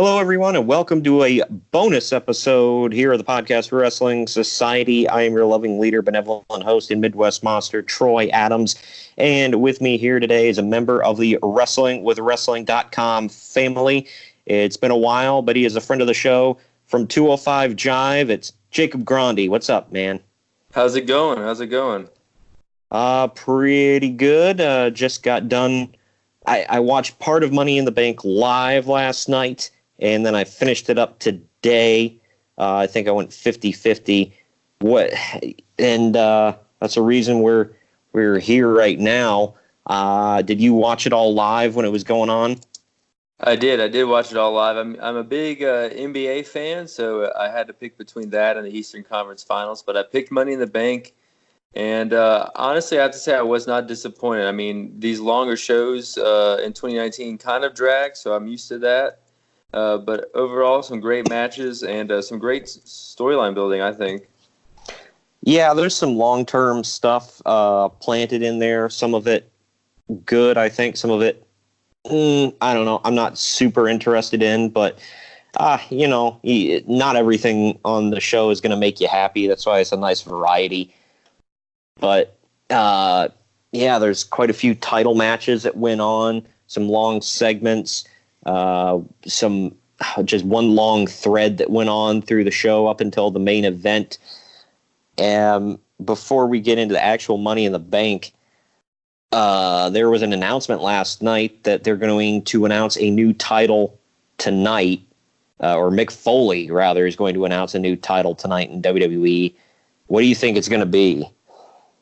Hello, everyone, and welcome to a bonus episode here of the Podcast Wrestling Society. I am your loving leader, benevolent host, and Midwest monster, Troy Adams. And with me here today is a member of the WrestlingWithWrestling.com family. It's been a while, but he is a friend of the show from 205 Jive. It's Jacob Grondy. What's up, man? How's it going? Pretty good. Just got done. I watched part of Money in the Bank live last night, and then I finished it up today. I think I went 50-50. That's a reason we're here right now. Did you watch it all live when it was going on? I did watch it all live. I'm a big NBA fan, so I had to pick between that and the Eastern Conference Finals, but I picked Money in the Bank. And honestly, I have to say I was not disappointed. I mean, these longer shows in 2019 kind of drag, so I'm used to that. But overall, some great matches and some great storyline building, I think. Yeah, there's some long-term stuff planted in there. Some of it good, I think. Some of it, I don't know. I'm not super interested in, but, not everything on the show is going to make you happy. That's why it's a nice variety. But, there's quite a few title matches that went on, some long segments, some just one long thread that went on through the show up until the main event. Before we get into the actual Money in the Bank, there was an announcement last night that they're going to announce a new title tonight, or Mick Foley, rather, is going to announce a new title tonight in WWE. What do you think it's going to be?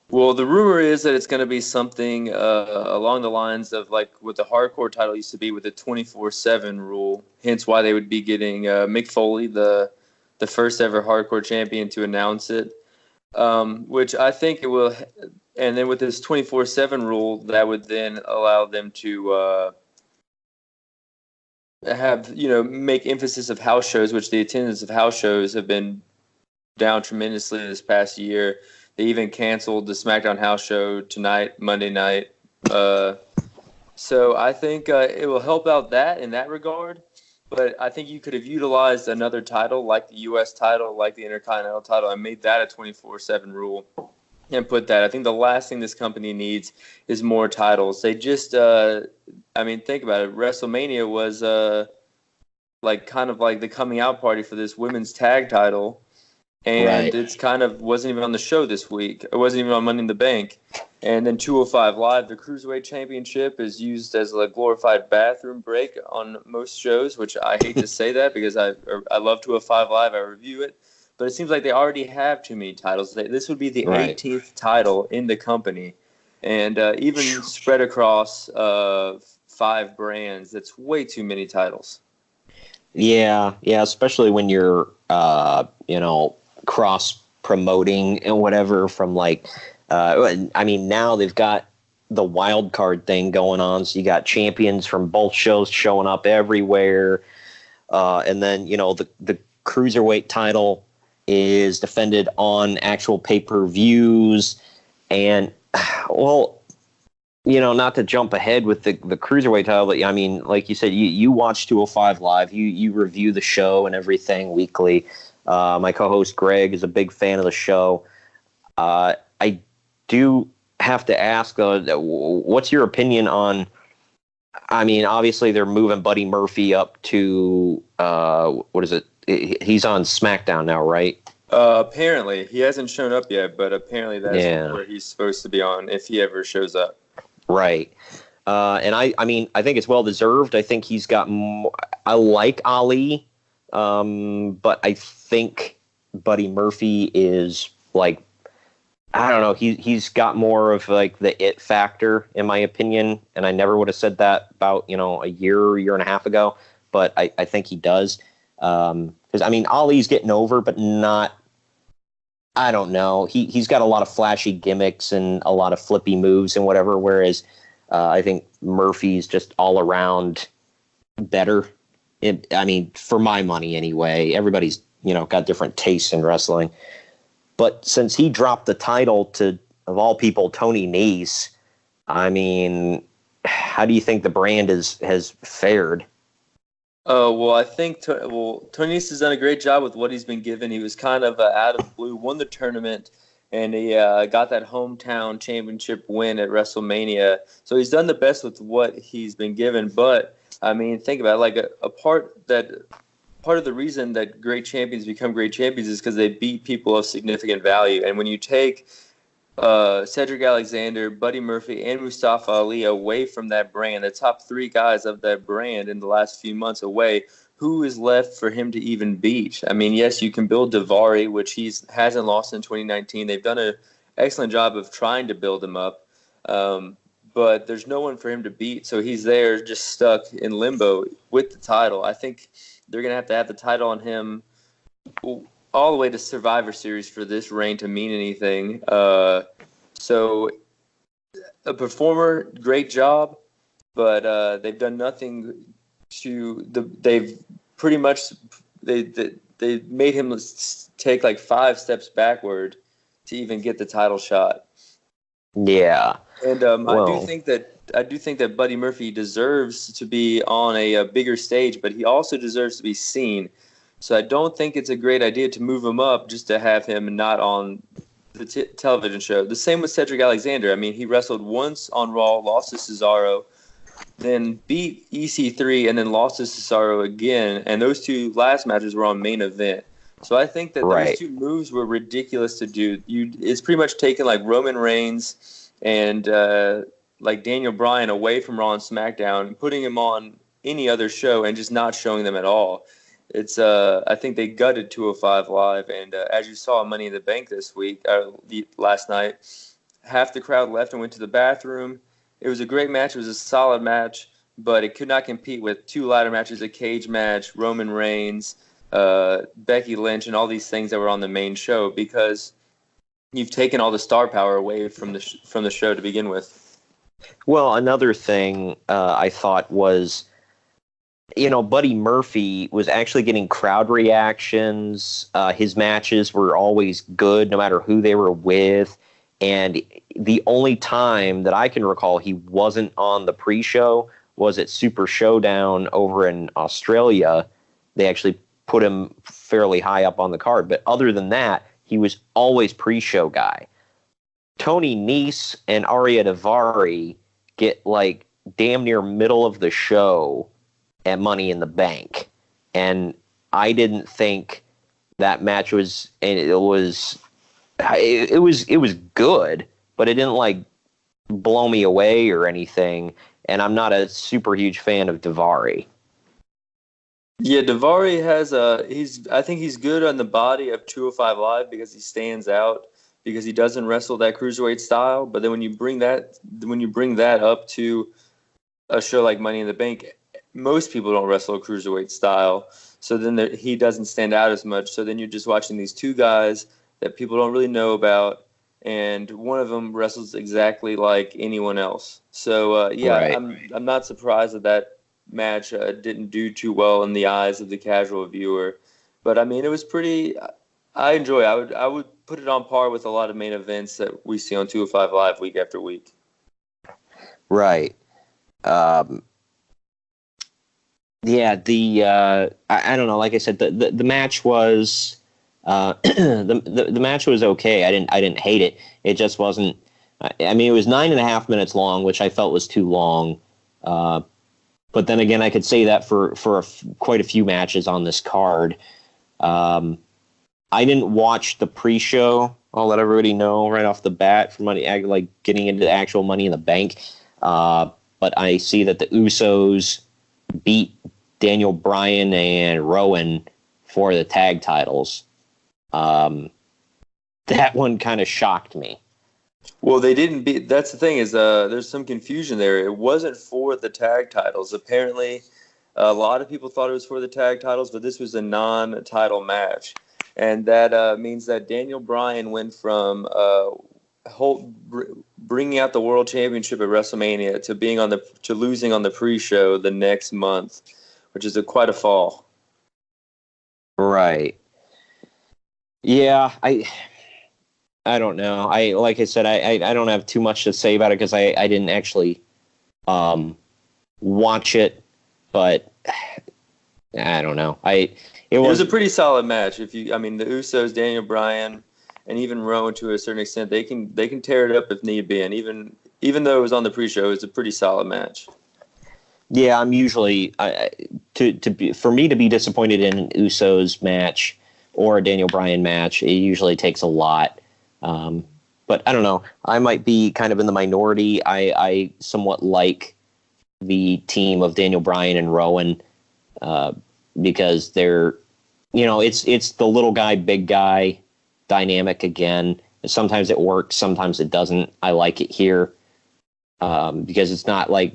Well, the rumor is that it's going to be something along the lines of like what the hardcore title used to be with the 24/7 rule. Hence why they would be getting Mick Foley, the first ever hardcore champion, to announce it. Which I think it will. And then with this 24/7 rule, that would then allow them to make emphasis of house shows, which the attendance of house shows have been down tremendously this past year. They even canceled the SmackDown house show tonight, Monday night. So I think it will help out that in that regard. But I think you could have utilized another title like the U.S. title, like the Intercontinental title, and made that a 24/7 rule and put that. I think the last thing this company needs is more titles. They just, think about it. WrestleMania was kind of like the coming out party for this women's tag title. And It's kind of wasn't even on the show this week. It wasn't even on Money in the Bank. And then 205 Live, the Cruiserweight Championship, is used as a glorified bathroom break on most shows, which I hate to say that because I love 205 Live. I review it. But it seems like they already have too many titles. This would be the 18th title in the company. And even spread across 5 brands, that's way too many titles. Yeah, especially when you're, cross-promoting and whatever from now they've got the wild card thing going on, so you got champions from both shows showing up everywhere, and then the Cruiserweight title is defended on actual pay-per-views, and not to jump ahead with the Cruiserweight title, but like you said, you watch 205 Live, you review the show and everything weekly. My co-host Greg is a big fan of the show. I do have to ask, though, what's your opinion on, obviously they're moving Buddy Murphy up to, what is it? He's on SmackDown now, right? Apparently. He hasn't shown up yet, but apparently that's where he's supposed to be on if he ever shows up. Right. And I think it's well-deserved. I think he's got more, I like Ali, but I think Buddy Murphy is I don't know. He's got more of the it factor, in my opinion, and I never would have said that about a year and a half ago, but I think he does. Because Ali's getting over, but not. I don't know. He's got a lot of flashy gimmicks and a lot of flippy moves and whatever. Whereas I think Murphy's just all around better. For my money anyway. Everybody's got different tastes in wrestling. But since he dropped the title to, of all people, Tony Nese, how do you think the brand has fared? Well, I think Tony Nese has done a great job with what he's been given. He was kind of out of the blue, won the tournament, and he got that hometown championship win at WrestleMania. So he's done the best with what he's been given. But I mean, think about it, like a part of the reason that great champions become great champions is because they beat people of significant value. And when you take Cedric Alexander, Buddy Murphy, and Mustafa Ali away from that brand, the top three guys of that brand in the last few months away, who is left for him to even beat? I mean, yes, you can build Davari, which hasn't lost in 2019. They've done an excellent job of trying to build him up, but there's no one for him to beat, so he's there just stuck in limbo with the title. I think they're going to have the title on him all the way to Survivor Series for this reign to mean anything. So a performer, great job, but they've done nothing they've pretty much they made him take like 5 steps backward to even get the title shot. Yeah. And I do think that Buddy Murphy deserves to be on a bigger stage, but he also deserves to be seen. So I don't think it's a great idea to move him up just to have him not on the television show. The same with Cedric Alexander. I mean, he wrestled once on Raw, lost to Cesaro, then beat EC3, and then lost to Cesaro again. And those 2 last matches were on Main Event. So I think that those 2 moves were ridiculous to do. It's pretty much taken like Roman Reigns and like Daniel Bryan away from Raw and SmackDown and putting him on any other show and just not showing them at all. It's I think they gutted 205 Live, and as you saw Money in the Bank last night, half the crowd left and went to the bathroom. It was a great match. It was a solid match, but it could not compete with 2 ladder matches, a cage match, Roman Reigns, Becky Lynch, and all these things that were on the main show because you've taken all the star power away from the show to begin with. Well, another thing I thought was, Buddy Murphy was actually getting crowd reactions. His matches were always good, no matter who they were with. And the only time that I can recall he wasn't on the pre-show was at Super Showdown over in Australia. They actually put him fairly high up on the card. But other than that, he was always pre-show guy. Tony Nese and Arya Davari get like damn near middle of the show at Money in the Bank. And I didn't think that match was, and it was good, but it didn't like blow me away or anything. And I'm not a super huge fan of Davari. Yeah, Davari I think he's good on the body of 205 Live because he stands out because he doesn't wrestle that cruiserweight style. But then when you bring that up to a show like Money in the Bank, most people don't wrestle a cruiserweight style. So then he doesn't stand out as much. So then you're just watching these 2 guys that people don't really know about, and one of them wrestles exactly like anyone else. So right. I'm not surprised that match didn't do too well in the eyes of the casual viewer, but I mean it was pretty. I enjoy it. I would put it on par with a lot of main events that we see on 205 Live week after week. Right. Yeah. I don't know. Like I said, the match was the match was okay. I didn't hate it. It just wasn't. I mean, it was 9.5 minutes long, which I felt was too long. But then again, I could say that for quite a few matches on this card. I didn't watch the pre-show. I'll let everybody know right off the bat for like getting into the actual Money in the Bank. But I see that the Usos beat Daniel Bryan and Rowan for the tag titles. That one kind of shocked me. Well, they didn't beat. That's the thing is, there's some confusion there. It wasn't for the tag titles. Apparently, a lot of people thought it was for the tag titles, but this was a non-title match, and that means that Daniel Bryan went from bringing out the World Championship at WrestleMania to losing on the pre-show the next month, which is quite a fall. Right. Yeah, I don't know. Like I said, I don't have too much to say about it because I didn't actually watch it. But I don't know. It was a pretty solid match. I mean, the Usos, Daniel Bryan, and even Rowan to a certain extent, they can tear it up if need be. And even though it was on the pre-show, it's a pretty solid match. Yeah, I'm usually for me to be disappointed in an Usos match or a Daniel Bryan match, it usually takes a lot. But I don't know. I might be kind of in the minority. I somewhat like the team of Daniel Bryan and Rowan because they're, it's the little guy, big guy dynamic again. Sometimes it works, sometimes it doesn't. I like it here because it's not like,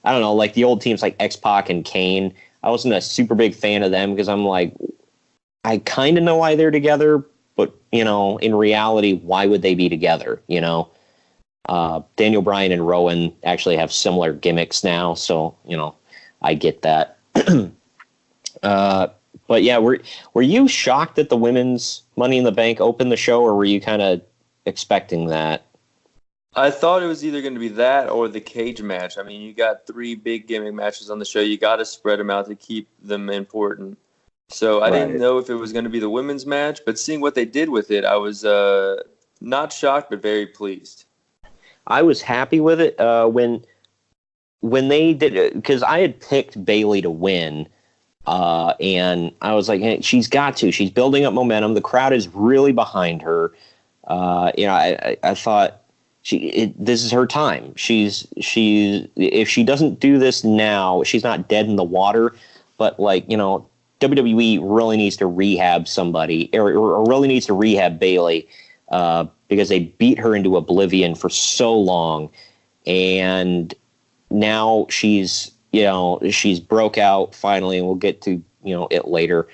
I don't know, like the old teams like X-Pac and Kane. I wasn't a super big fan of them because I'm like, I kind of know why they're together, but, in reality, why would they be together, Daniel Bryan and Rowan actually have similar gimmicks now, so, I get that. But yeah, were you shocked that the women's Money in the Bank opened the show, or were you kind of expecting that? I thought it was either going to be that or the cage match. I mean, you got 3 big gimmick matches on the show. You got to spread them out to keep them important. So I didn't know if it was going to be the women's match, but seeing what they did with it, I was not shocked, but very pleased. I was happy with it when they did it, because I had picked Bayley to win, and I was like, hey, she's got to. She's building up momentum. The crowd is really behind her. I thought this is her time. She's if she doesn't do this now, she's not dead in the water. But WWE really needs to rehab somebody, or really needs to rehab Bayley because they beat her into oblivion for so long, and now she's broke out finally, and we'll get to it later.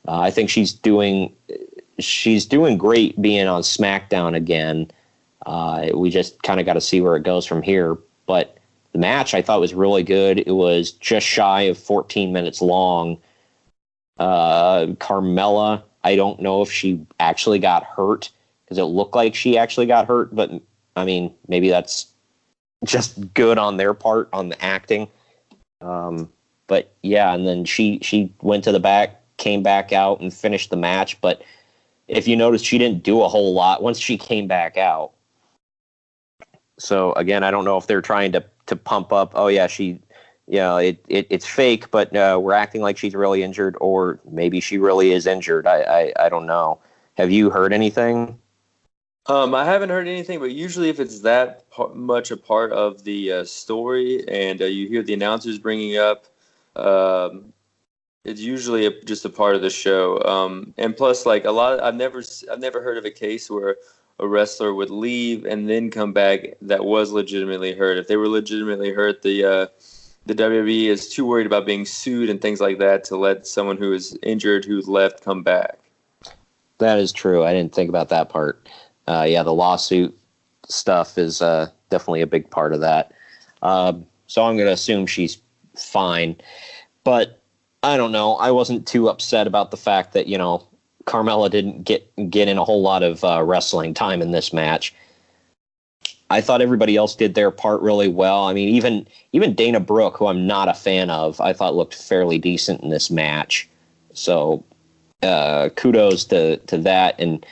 I think she's doing great being on SmackDown again. We just kind of got to see where it goes from here. But the match I thought was really good. It was just shy of 14 minutes long. Carmella, I don't know if she actually got hurt, because it looked like she actually got hurt, but I mean, maybe that's just good on their part on the acting. But yeah, and then she went to the back, came back out, and finished the match. But if you notice, she didn't do a whole lot once she came back out. So again, I don't know if they're trying to pump up. Oh yeah, it's fake, but we're acting like she's really injured, or maybe she really is injured. I don't know. Have you heard anything? I haven't heard anything, but usually if it's that much a part of the story, and you hear the announcers bringing up, it's usually just a part of the show. And plus, like I've never heard of a case where a wrestler would leave and then come back that was legitimately hurt. If they were legitimately hurt, the WWE is too worried about being sued and things like that to let someone who is injured, who's left, come back. That is true. I didn't think about that part. The lawsuit stuff is definitely a big part of that. So I'm going to assume she's fine. But I don't know. I wasn't too upset about the fact that, Carmella didn't get in a whole lot of wrestling time in this match. I thought everybody else did their part really well. I mean, even Dana Brooke, who I'm not a fan of, I thought looked fairly decent in this match. So kudos to that. And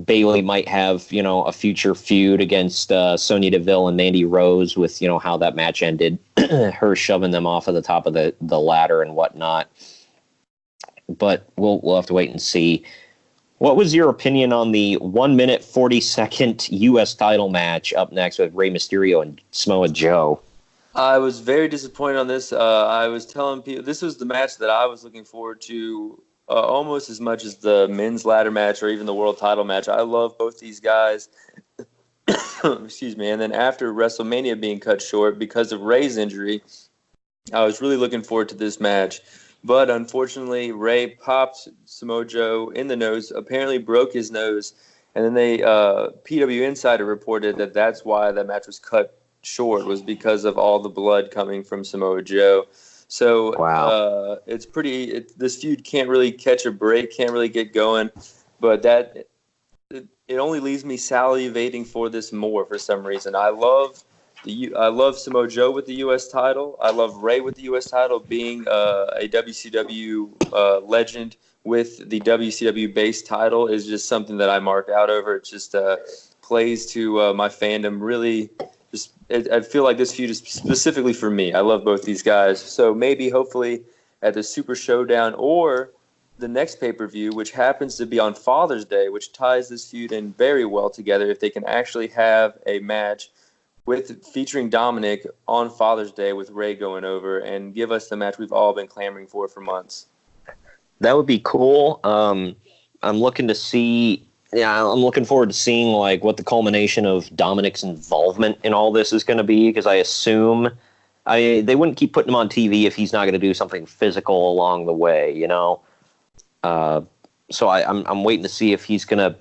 Bayley might have, a future feud against Sonya Deville and Mandy Rose with, how that match ended, her shoving them off of the top of the ladder and whatnot. But we'll have to wait and see. What was your opinion on the 1 minute 40-second U.S. title match up next with Rey Mysterio and Samoa Joe? I was very disappointed on this. I was telling people this was the match that I was looking forward to almost as much as the men's ladder match or even the world title match. I love both these guys. Excuse me. And then after WrestleMania being cut short because of Rey's injury, I was really looking forward to this match. But unfortunately, Rey popped Samoa Joe in the nose, apparently broke his nose. And then PW Insider reported that that's why that match was cut short, was because of all the blood coming from Samoa Joe. So wow. It's this feud can't really catch a break, can't really get going. But it only leaves me salivating for this more for some reason. I love I love Samoa Joe with the U.S. title. I love Ray with the U.S. title. Being a WCW legend with the WCW base title is just something that I mark out over. It just plays to my fandom. Really, I feel like this feud is specifically for me. I love both these guys. So maybe, hopefully, at the Super Showdown or the next pay-per-view, which happens to be on Father's Day, which ties this feud in very well together, if they can actually have a match featuring Dominic on Father's Day with Ray going over and give us the match we've all been clamoring for months. That would be cool. I'm looking to see. Yeah, I'm looking forward to seeing like what the culmination of Dominic's involvement in all this is going to be, because I assume they wouldn't keep putting him on TV if he's not going to do something physical along the way, you know. So I'm waiting to see if he's going to,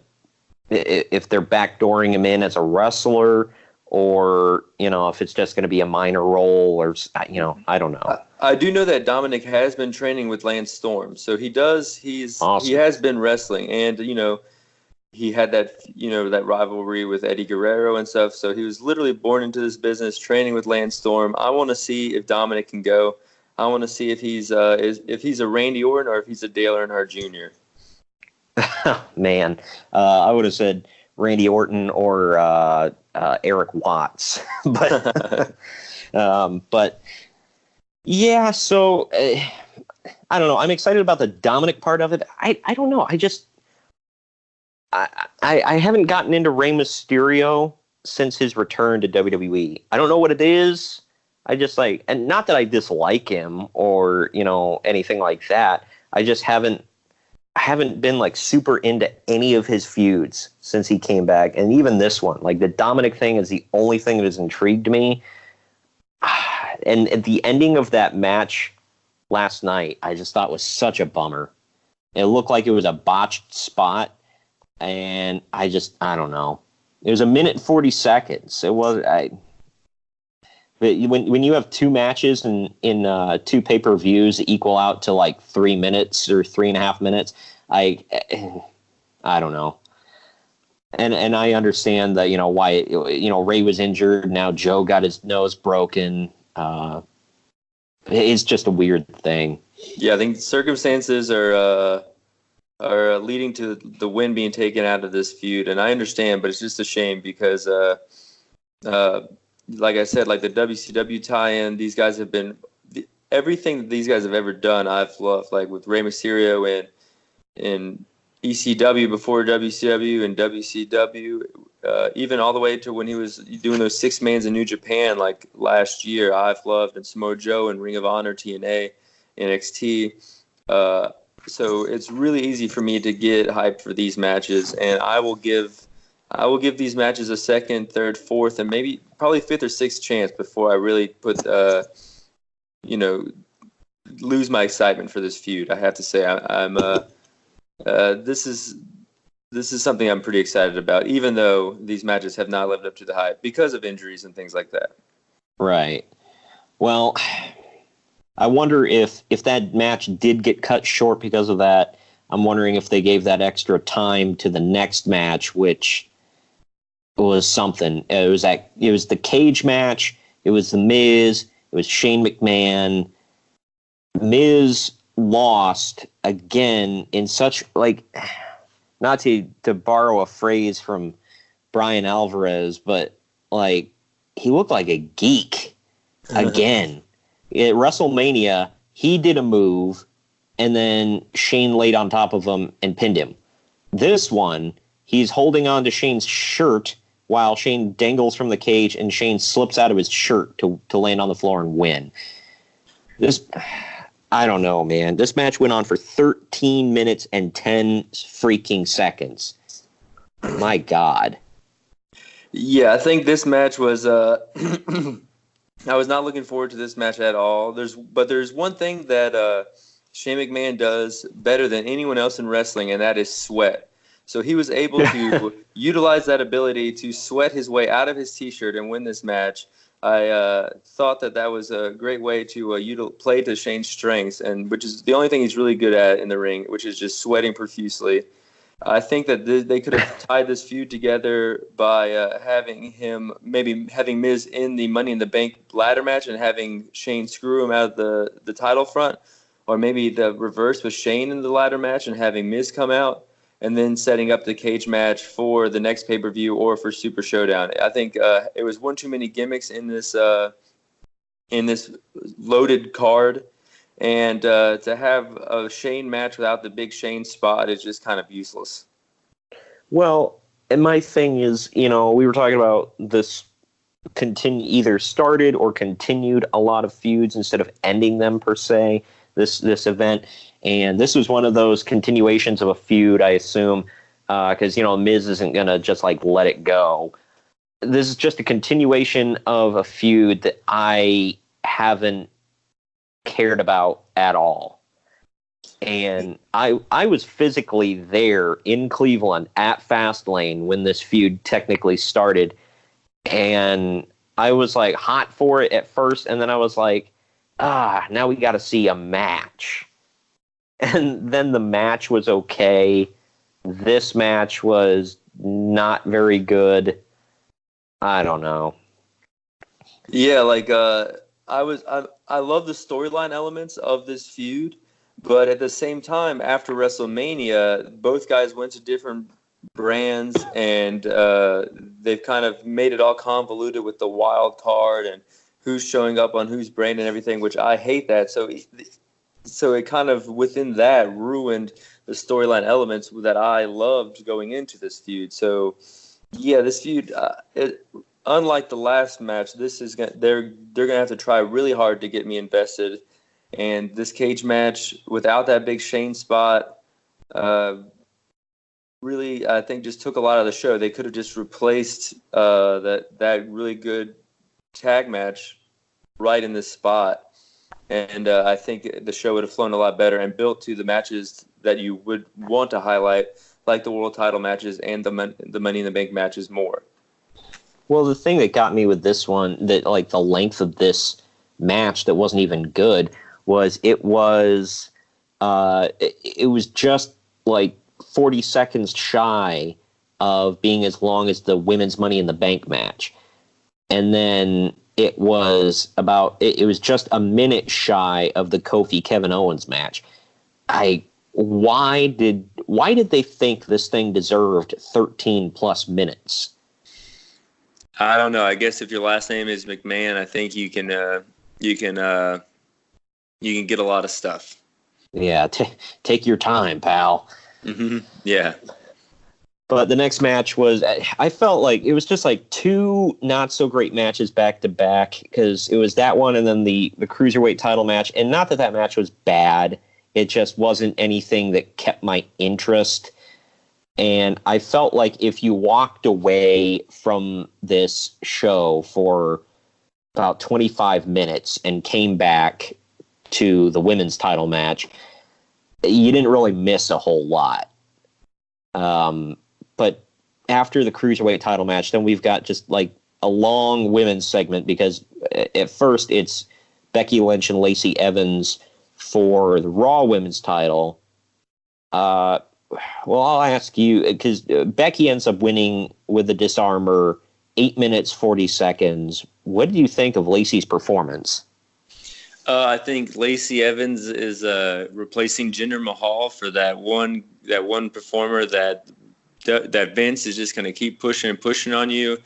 if they're backdooring him in as a wrestler, or, you know, if it's just going to be a minor role, or, you know, I don't know. I do know that Dominic has been training with Lance Storm, so he does. Awesome. He has been wrestling, and you know, he had that rivalry with Eddie Guerrero and stuff. So he was literally born into this business, training with Lance Storm. I want to see if Dominic can go. I want to see if he's if he's a Randy Orton or if he's a Dale Earnhardt Jr. Man, I would have said Randy Orton or Eric Watts, but but yeah. So I don't know. I'm excited about the Dominic part of it. I don't know. I haven't gotten into Rey Mysterio since his return to WWE. I don't know what it is. I just like, and not that I dislike him or, you know, anything like that. I just haven't been like super into any of his feuds since he came back. And even this one, like the Dominic thing is the only thing that has intrigued me. And at the ending of that match last night, I just thought was such a bummer. It looked like it was a botched spot. And I don't know. It was 1 minute 40 seconds. It was, when you have two matches in two pay-per-views that equal out to like 3 minutes or 3.5 minutes, I don't know. And I understand that, you know, why, you know, Ray was injured. Now Joe got his nose broken. It's just a weird thing. Yeah, I think circumstances are leading to the win being taken out of this feud, and I understand, but it's just a shame because, like I said, like the WCW tie-in, these guys have been everything that these guys have ever done. I've loved, like with Rey Mysterio in ECW before WCW and WCW, even all the way to when he was doing those 6-mans in New Japan, like last year. I've loved, and Samoa Joe and Ring of Honor, TNA, NXT. So it's really easy for me to get hyped for these matches, and I will give these matches a second, third, fourth, and maybe probably fifth or sixth chance before I really put, lose my excitement for this feud. I have to say, this is something I'm pretty excited about, even though these matches have not lived up to the hype because of injuries and things like that. Right. Well, I wonder if that match did get cut short because of that. I'm wondering if they gave that extra time to the next match, which was something. It was the cage match. It was the Miz. It was Shane McMahon. Miz lost again in such, like, not to borrow a phrase from Brian Alvarez, but like he looked like a geek again. At WrestleMania, he did a move, and then Shane laid on top of him and pinned him. This one, he's holding on to Shane's shirt while Shane dangles from the cage, and Shane slips out of his shirt to land on the floor and win. This, I don't know, man. This match went on for 13 minutes and 10 freaking seconds. My God. Yeah, I think this match was... I was not looking forward to this match at all. There's one thing that Shane McMahon does better than anyone else in wrestling, and that is sweat. So he was able to utilize that ability to sweat his way out of his T-shirt and win this match. I thought that was a great way to play to Shane's strengths, and which is the only thing he's really good at in the ring, which is just sweating profusely. I think that they could have tied this feud together by having Miz in the Money in the Bank ladder match and having Shane screw him out of the title front, or maybe the reverse with Shane in the ladder match and having Miz come out, and then setting up the cage match for the next pay-per-view or for Super Showdown. I think it was one too many gimmicks in this loaded card. And to have a Shane match without the big Shane spot is just kind of useless. Well, and my thing is, we were talking about this either started or continued a lot of feuds instead of ending them per se, this event. And this was one of those continuations of a feud, I assume, because, Miz isn't going to just let it go. This is just a continuation of a feud that I haven't cared about at all. And I was physically there in Cleveland at Fastlane when this feud technically started, and I was hot for it at first, and then I was now we got to see a match. And then the match was okay. This match was not very good. I don't know. Yeah, I love the storyline elements of this feud, but at the same time, after WrestleMania, both guys went to different brands, and they've kind of made it all convoluted with the wild card and who's showing up on whose brand and everything, which I hate that. So it kind of, within that, ruined the storyline elements that I loved going into this feud. So, yeah, this feud, unlike the last match, they're gonna have to try really hard to get me invested. And this cage match, without that big Shane spot, really, I think, just took a lot of the show. They could have just replaced that really good tag match right in this spot, and I think the show would have flown a lot better and built to the matches that you would want to highlight, like the world title matches and the Money in the Bank matches more. Well, the thing that got me with this one, that the length of this match that wasn't even good, was it was just 40 seconds shy of being as long as the women's Money in the Bank match. And then it was just a minute shy of the Kofi Kevin Owens match. Why did they think this thing deserved 13 plus minutes? I don't know. I guess if your last name is McMahon, I think you can get a lot of stuff. Yeah, take your time, pal. Mm-hmm. Yeah. But the next match was, I felt like it was just two not so great matches back to back, because it was that one and then the Cruiserweight title match. And not that match was bad. It just wasn't anything that kept my interest. And I felt like if you walked away from this show for about 25 minutes and came back to the women's title match, you didn't really miss a whole lot. But after the Cruiserweight title match, then we've got just a long women's segment, because at first it's Becky Lynch and Lacey Evans for the Raw women's title. Well, I'll ask you, because Becky ends up winning with the disarmer, 8 minutes, 40 seconds. What did you think of Lacey's performance? I think Lacey Evans is replacing Jinder Mahal for that one performer that Vince is just going to keep pushing and pushing on you.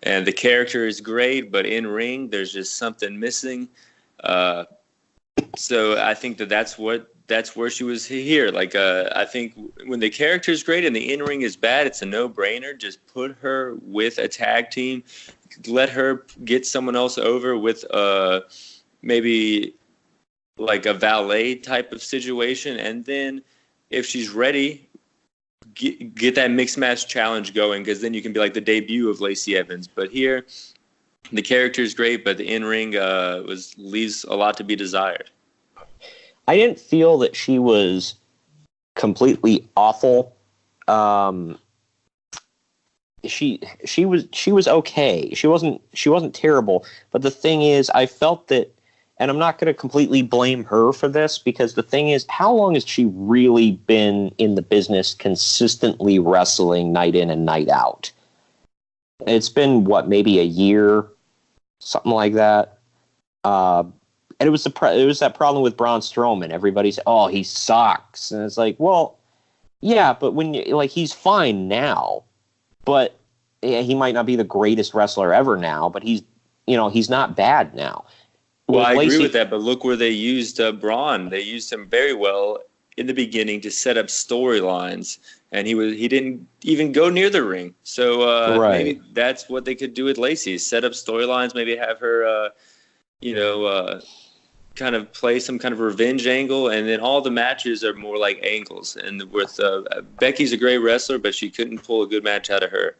And the character is great, but in ring, there's just something missing. So I think that's where she was here. I think when the character is great and the in-ring is bad, it's a no-brainer. Just put her with a tag team. Let her get someone else over with maybe a valet type of situation. And then if she's ready, get that mixed match challenge going, because then you can be the debut of Lacey Evans. But here, the character is great, but the in-ring leaves a lot to be desired. I didn't feel that she was completely awful. She was okay. She wasn't terrible. But the thing is, I felt that And I'm not going to completely blame her for this, because the thing is, how long has she really been in the business consistently wrestling night in and night out? It's been, what, maybe a year, something like that. And it was that problem with Braun Strowman. Everybody said, "Oh, he sucks," and it's like, well, yeah, but when he's fine now, but yeah, he might not be the greatest wrestler ever now, but he's not bad now. Well, I agree with that, but look where they used Braun. They used him very well in the beginning to set up storylines, and he didn't even go near the ring. So maybe that's what they could do with Lacey: set up storylines, maybe have her, kind of play some kind of revenge angle, and then all the matches are more like angles. And with Becky's a great wrestler, but she couldn't pull a good match out of her.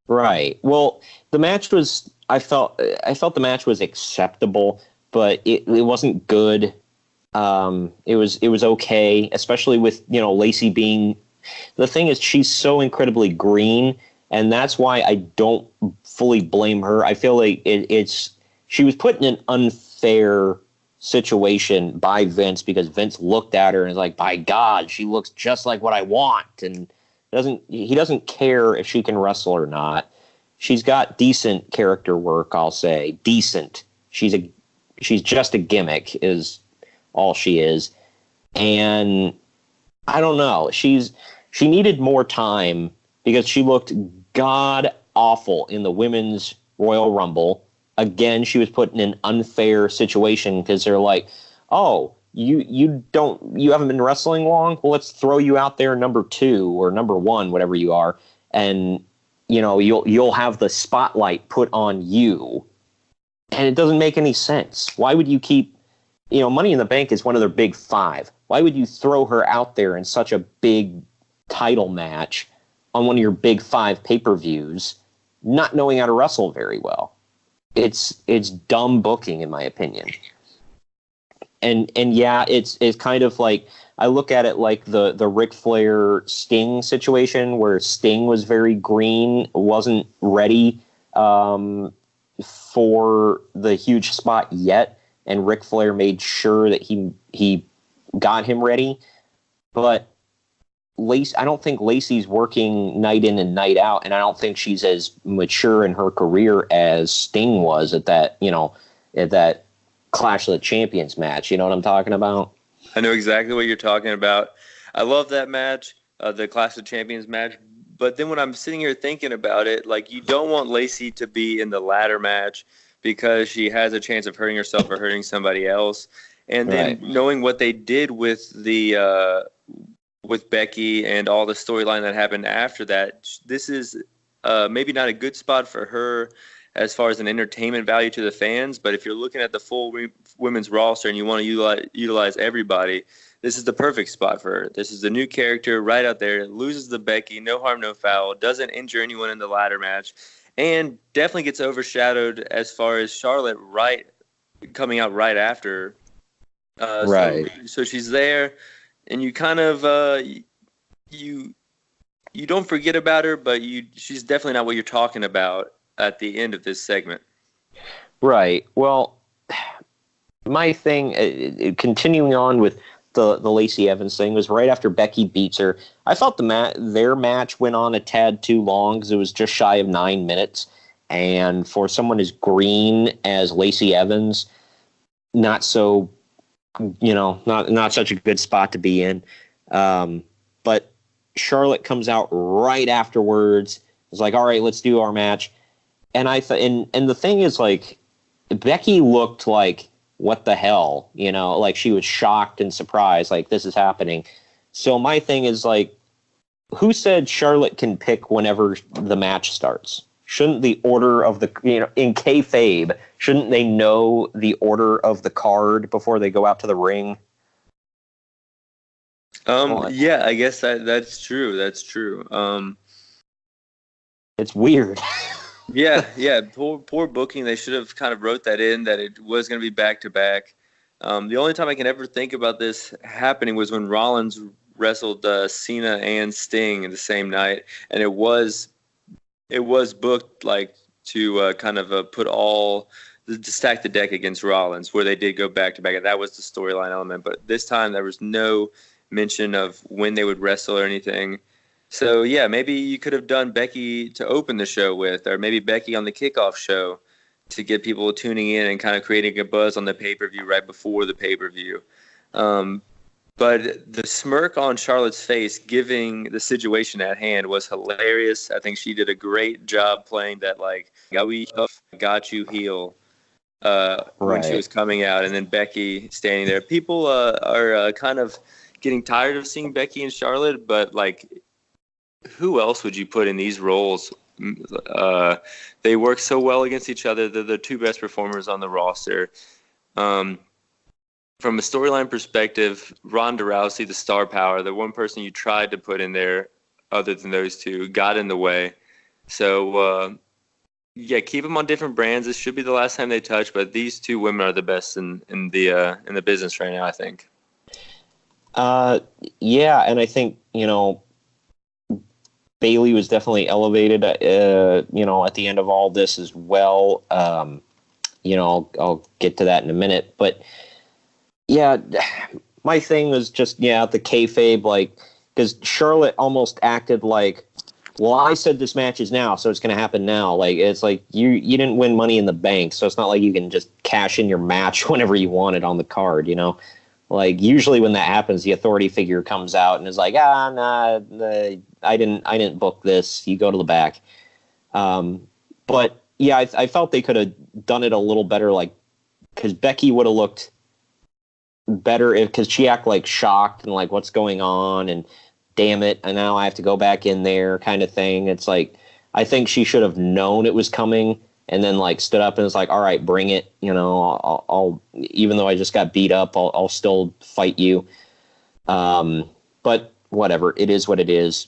Right. Well, the match was. I felt the match was acceptable, but it wasn't good. It was okay, especially with Lacey being. The thing is, she's so incredibly green, and that's why I don't fully blame her. I feel like she was put in an unfair situation by Vince, because Vince looked at her and was like, by God, she looks just like what I want, and he doesn't care if she can wrestle or not. She's got decent character work, I'll say. Decent. She's just a gimmick is all she is. And I don't know. She needed more time, because she looked god awful in the Women's Royal Rumble. Again, she was put in an unfair situation, because they're like, "Oh, you haven't been wrestling long? Well, let's throw you out there number 2 or number 1, whatever you are, and you'll have the spotlight put on you." And it doesn't make any sense. Why would you keep, Money in the Bank is one of their big 5. Why would you throw her out there in such a big title match on one of your big 5 pay-per-views, not knowing how to wrestle very well? It's dumb booking, in my opinion. And yeah, it's kind of like, I look at it like the Ric Flair Sting situation, where Sting was very green, wasn't ready for the huge spot yet, and Ric Flair made sure that he got him ready. But I don't think Lacey's working night in and night out, and I don't think she's as mature in her career as Sting was at that Clash of the Champions match. You know what I'm talking about? I know exactly what you're talking about. I love that match, the Clash of Champions match. But then when I'm sitting here thinking about it, like, you don't want Lacey to be in the ladder match, because she has a chance of hurting herself or hurting somebody else. And then knowing what they did with with Becky and all the storyline that happened after that, this is maybe not a good spot for her as far as an entertainment value to the fans. But if you're looking at the full women's roster and you want to utilize everybody, this is the perfect spot for her. This is the new character right out there. Loses the Becky, no harm, no foul. Doesn't injure anyone in the ladder match. And definitely gets overshadowed as far as Charlotte coming out right after. So she's there. And you kind of you don't forget about her, but she's definitely not what you're talking about at the end of this segment. Right. Well, my thing, continuing on with the Lacey Evans thing, was right after Becky beats her. I felt their match went on a tad too long, because it was just shy of 9 minutes, and for someone as green as Lacey Evans, not so. Not such a good spot to be in. But Charlotte comes out right afterwards. It's like, all right, let's do our match. And and the thing is, like, Becky looked like, what the hell? Like, she was shocked and surprised, like, this is happening. So my thing is, like, who said Charlotte can pick whenever the match starts? Shouldn't the order of in kayfabe, shouldn't they know the order of the card before they go out to the ring? Yeah, I guess that's true. That's true. It's weird. Yeah. Poor booking. They should have kind of wrote that in, that it was going to be back to back. The only time I can ever think about this happening was when Rollins wrestled Cena and Sting in the same night, and it was booked like to kind of put all to stack the deck against Rollins, where they did go back to back. That was the storyline element. But this time there was no mention of when they would wrestle or anything. So yeah, maybe you could have done Becky to open the show with, or maybe Becky on the kickoff show to get people tuning in and kind of creating a buzz on the pay-per-view right before the pay-per-view. But the smirk on Charlotte's face, giving the situation at hand, was hilarious. I think she did a great job playing that, like, got you heel when she was coming out. And then Becky standing there. People are kind of getting tired of seeing Becky and Charlotte, but, like, who else would you put in these roles? They work so well against each other. They're the two best performers on the roster. From a storyline perspective, Ronda Rousey, the star power, the one person you tried to put in there other than those two, got in the way. So, yeah, keep them on different brands. This should be the last time they touch, but these two women are the best in the business right now, I think. Yeah, and I think, Bayley was definitely elevated, at the end of all this as well. I'll get to that in a minute, but yeah, my thing was just, the kayfabe, like, because Charlotte almost acted like, well, I said this match is now, so it's going to happen now. Like, it's like you didn't win Money in the Bank, so it's not like you can just cash in your match whenever you want it on the card, Like, usually when that happens, the authority figure comes out and is like, nah, I didn't book this. You go to the back. But yeah, I felt they could have done it a little better, like, because Becky would have looked better because she acted like shocked and like, what's going on, and damn it, and now I have to go back in there, kind of thing. It's like, I think she should have known it was coming and then like stood up and was like, all right, bring it. I'll even though I just got beat up, I'll still fight you. But whatever, it is what it is.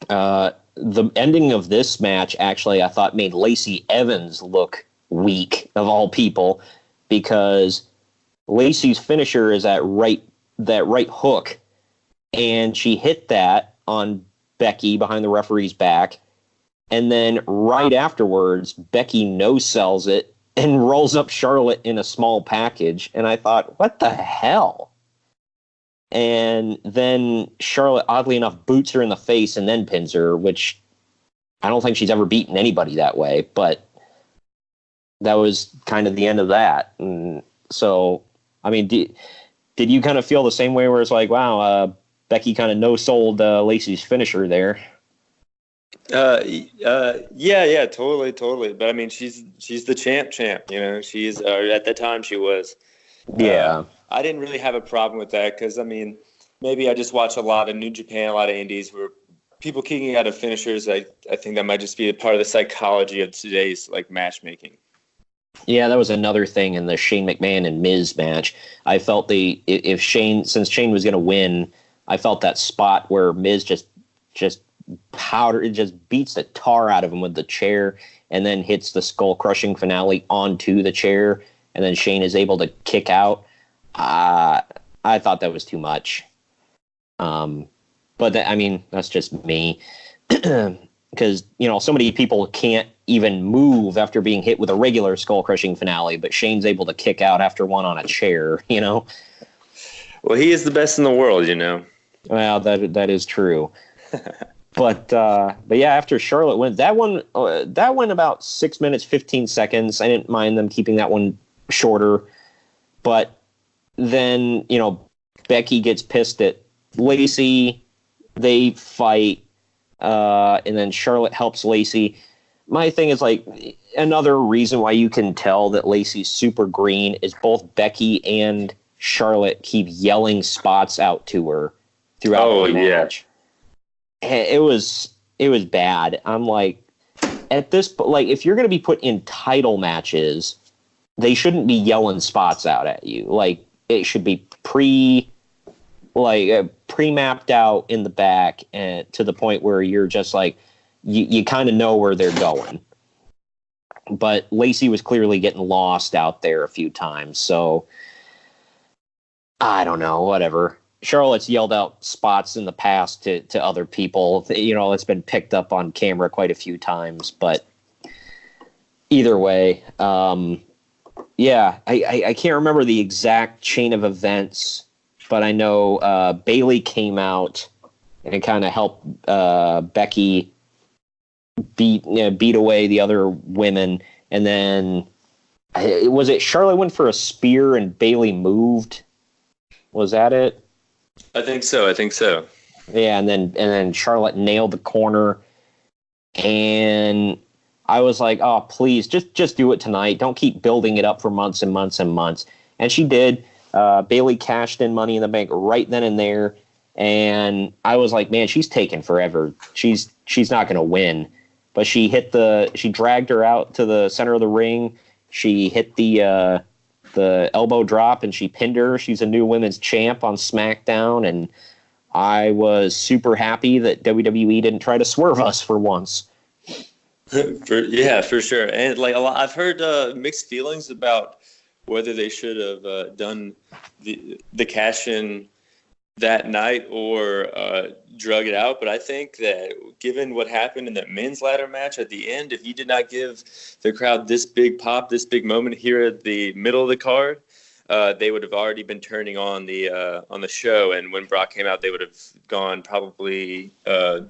The ending of this match, actually, I thought made Lacey Evans look weak, of all people, because Lacey's finisher is that right hook, and she hit that on Becky behind the referee's back, and then right afterwards, Becky no-sells it and rolls up Charlotte in a small package, and I thought, what the hell? And then Charlotte, oddly enough, boots her in the face and then pins her, which I don't think she's ever beaten anybody that way, but that was kind of the end of that. And so, I mean, did you kind of feel the same way where it's like, wow, Becky kind of no-sold Lacey's finisher there? Yeah, totally. But I mean, she's the champ. She's at the time she was. Yeah. I didn't really have a problem with that because, I mean, maybe I just watch a lot of New Japan, a lot of indies where people kicking out of finishers. I think that might just be a part of the psychology of today's like matchmaking. Yeah, that was another thing in the Shane McMahon and Miz match. I felt since Shane was going to win, I felt that spot where Miz just beats the tar out of him with the chair and then hits the skull crushing finale onto the chair, and then Shane is able to kick out. I thought that was too much. But that's just me. Because, so many people can't even move after being hit with a regular skull-crushing finale, but Shane's able to kick out after one on a chair, Well, he is the best in the world, Well, that is true. But yeah, after Charlotte went, that went about 6 minutes, 15 seconds. I didn't mind them keeping that one shorter. But then, Becky gets pissed at Lacey. They fight. And then Charlotte helps Lacey. My thing is, like, another reason why you can tell that Lacey's super green is both Becky and Charlotte keep yelling spots out to her throughout the match. It was bad. I'm like, at this, like, if you're going to be put in title matches, they shouldn't be yelling spots out at you. Like, it should be pre-mapped out in the back, and to the point where you're just like, you kind of know where they're going. But Lacey was clearly getting lost out there a few times, so I don't know, whatever. Charlotte's yelled out spots in the past to other people. It's been picked up on camera quite a few times, but either way, Yeah, I can't remember the exact chain of events, but I know Bailey came out and kind of helped Becky beat away the other women, and then was it Charlotte went for a spear and Bailey moved? Was that it? I think so. I think so. Yeah, and then Charlotte nailed the corner, and I was like, oh, please, just do it tonight. Don't keep building it up for months and months and months. And she did. Bailey cashed in Money in the Bank right then and there, and I was like, man, she's taking forever. She's not going to win. But she dragged her out to the center of the ring. She hit the elbow drop and she pinned her. She's a new women's champ on SmackDown, and I was super happy that WWE didn't try to swerve us for once. For sure. And like I've heard mixed feelings about whether they should have done the cash in that night or drug it out. But I think that given what happened in that men's ladder match at the end, if you did not give the crowd this big pop, this big moment here at the middle of the card, they would have already been turning on the show. And when Brock came out, they would have gone probably in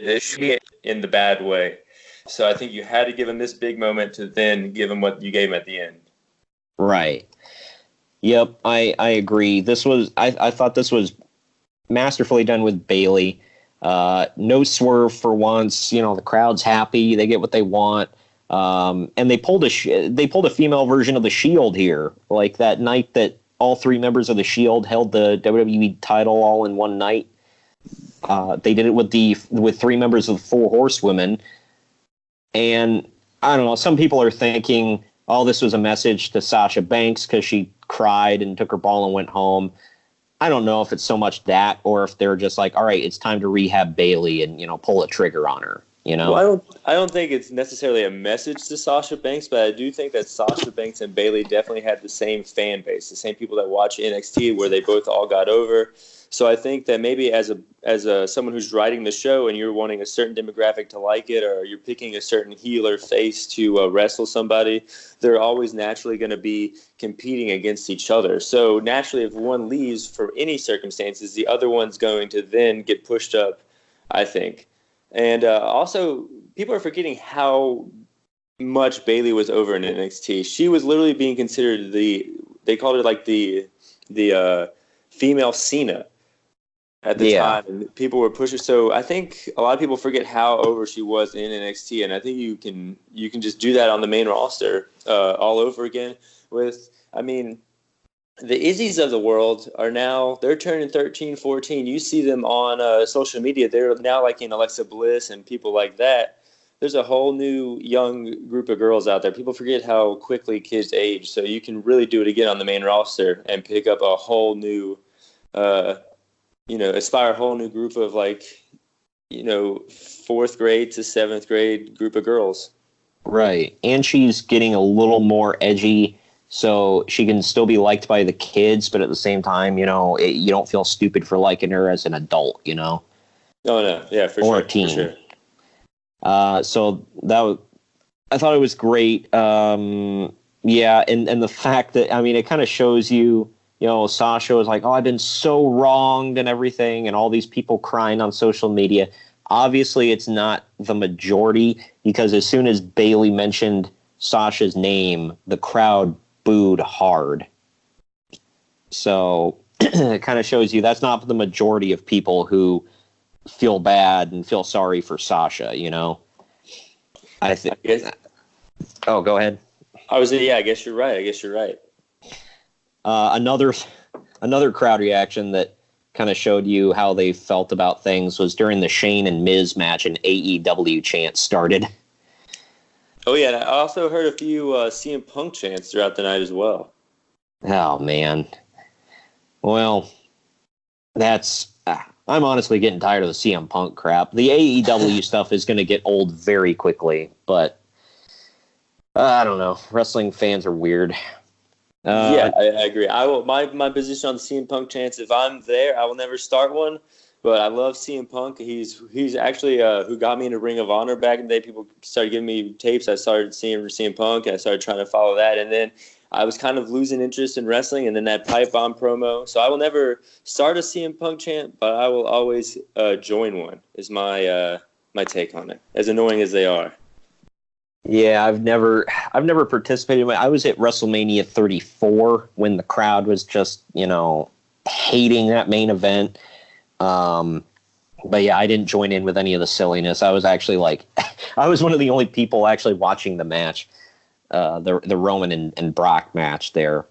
the bad way. So I think you had to give him this big moment to then give him what you gave him at the end. Right. Yep, I agree. I thought this was masterfully done with Bailey. No swerve for once. The crowd's happy. They get what they want. And they pulled a female version of the Shield here, like that night that all three members of the Shield held the WWE title all in one night. They did it with three members of the Four Horsewomen. And I don't know, some people are thinking, oh, this was a message to Sasha Banks because she cried and took her ball and went home. I don't know if it's so much that or if they're just like, all right, it's time to rehab Bailey and, pull a trigger on her, Well, I don't think it's necessarily a message to Sasha Banks, but I do think that Sasha Banks and Bailey definitely had the same fan base, the same people that watch NXT where they both all got over. So I think that maybe as someone who's writing the show and you're wanting a certain demographic to like it, or you're picking a certain heel or face to wrestle somebody, they're always naturally going to be competing against each other. So naturally, if one leaves for any circumstances, the other one's going to then get pushed up, I think. And also, people are forgetting how much Bailey was over in NXT. She was literally being considered they called it like the female Cena at the time, and people were pushing. So I think a lot of people forget how over she was in NXT, and I think you can just do that on the main roster all over again. The Izzies of the world they're turning 13, 14. You see them on social media. They're now like in Alexa Bliss and people like that. There's a whole new young group of girls out there. People forget how quickly kids age. So you can really do it again on the main roster and pick up a whole new aspire a whole new group of fourth grade to seventh grade group of girls. Right. And she's getting a little more edgy, so she can still be liked by the kids, but at the same time, you don't feel stupid for liking her as an adult, Oh, no. Yeah, for or sure. a teen. For sure. So I thought it was great. And the fact that, it kind of shows you, Sasha was like, oh, I've been so wronged and everything, and all these people crying on social media. Obviously, it's not the majority, because as soon as Bailey mentioned Sasha's name, the crowd booed hard. So it kind of shows you that's not the majority of people who feel bad and feel sorry for Sasha, I think. Oh, go ahead. I guess you're right. Another crowd reaction that kind of showed you how they felt about things was during the Shane and Miz match, an AEW chant started. Oh, yeah, and I also heard a few CM Punk chants throughout the night as well. Oh, man. Well, I'm honestly getting tired of the CM Punk crap. The AEW stuff is going to get old very quickly, but I don't know. Wrestling fans are weird. I agree. My position on the CM Punk chants, if I'm there, I will never start one. But I love CM Punk. He's actually who got me into Ring of Honor back in the day. People started giving me tapes. I started seeing CM Punk, and I started trying to follow that. And then I was kind of losing interest in wrestling, and then that pipe bomb promo. So I will never start a CM Punk chant, but I will always join one. Is my my take on it, as annoying as they are. Yeah, I've never participated. I was at WrestleMania 34 when the crowd was just, hating that main event. But yeah, I didn't join in with any of the silliness. I was actually I was one of the only people actually watching the match, the Roman and Brock match there.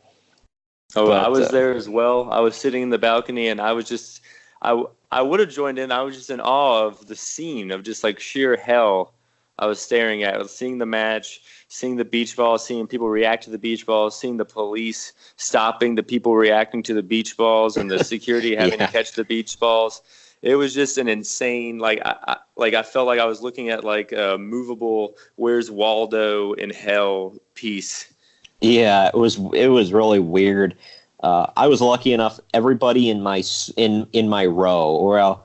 Oh, but I was there as well. I was sitting in the balcony, and I was just, I would have joined in. I was just in awe of the scene of just like sheer hell I was staring at. I was seeing the match, seeing the beach balls, seeing people react to the beach balls, seeing the police stopping the people reacting to the beach balls, and the security having to catch the beach balls. It was just an insane, I felt like I was looking at like a movable Where's Waldo in Hell piece. Yeah, it was really weird. I was lucky enough. Everybody in my row, or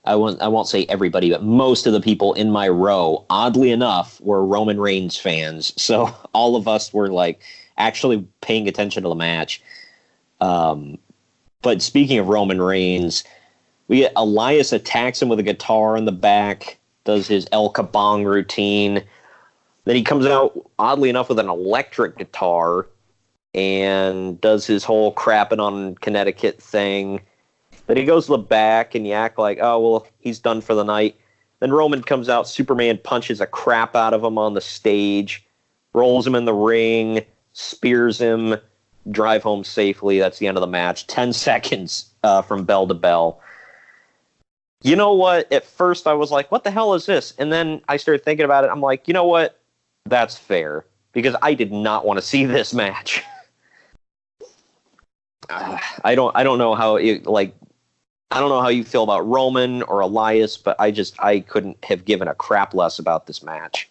I won't say everybody, but most of the people in my row, oddly enough, were Roman Reigns fans. So all of us were like actually paying attention to the match. But speaking of Roman Reigns, we get Elias attacks him with a guitar in the back, does his El Kabong routine. Then he comes out, oddly enough, with an electric guitar and does his whole crapping on Connecticut thing. Then he goes to the back, and you act like, oh, well, he's done for the night. Then Roman comes out, Superman punches a crap out of him on the stage, rolls him in the ring, spears him, drive home safely. That's the end of the match. 10 seconds from bell to bell. You know what? At first I was like, what the hell is this? And then I started thinking about it. I'm like, you know what? That's fair, because I did not want to see this match. I don't know how I don't know how you feel about Roman or Elias, but I couldn't have given a crap less about this match.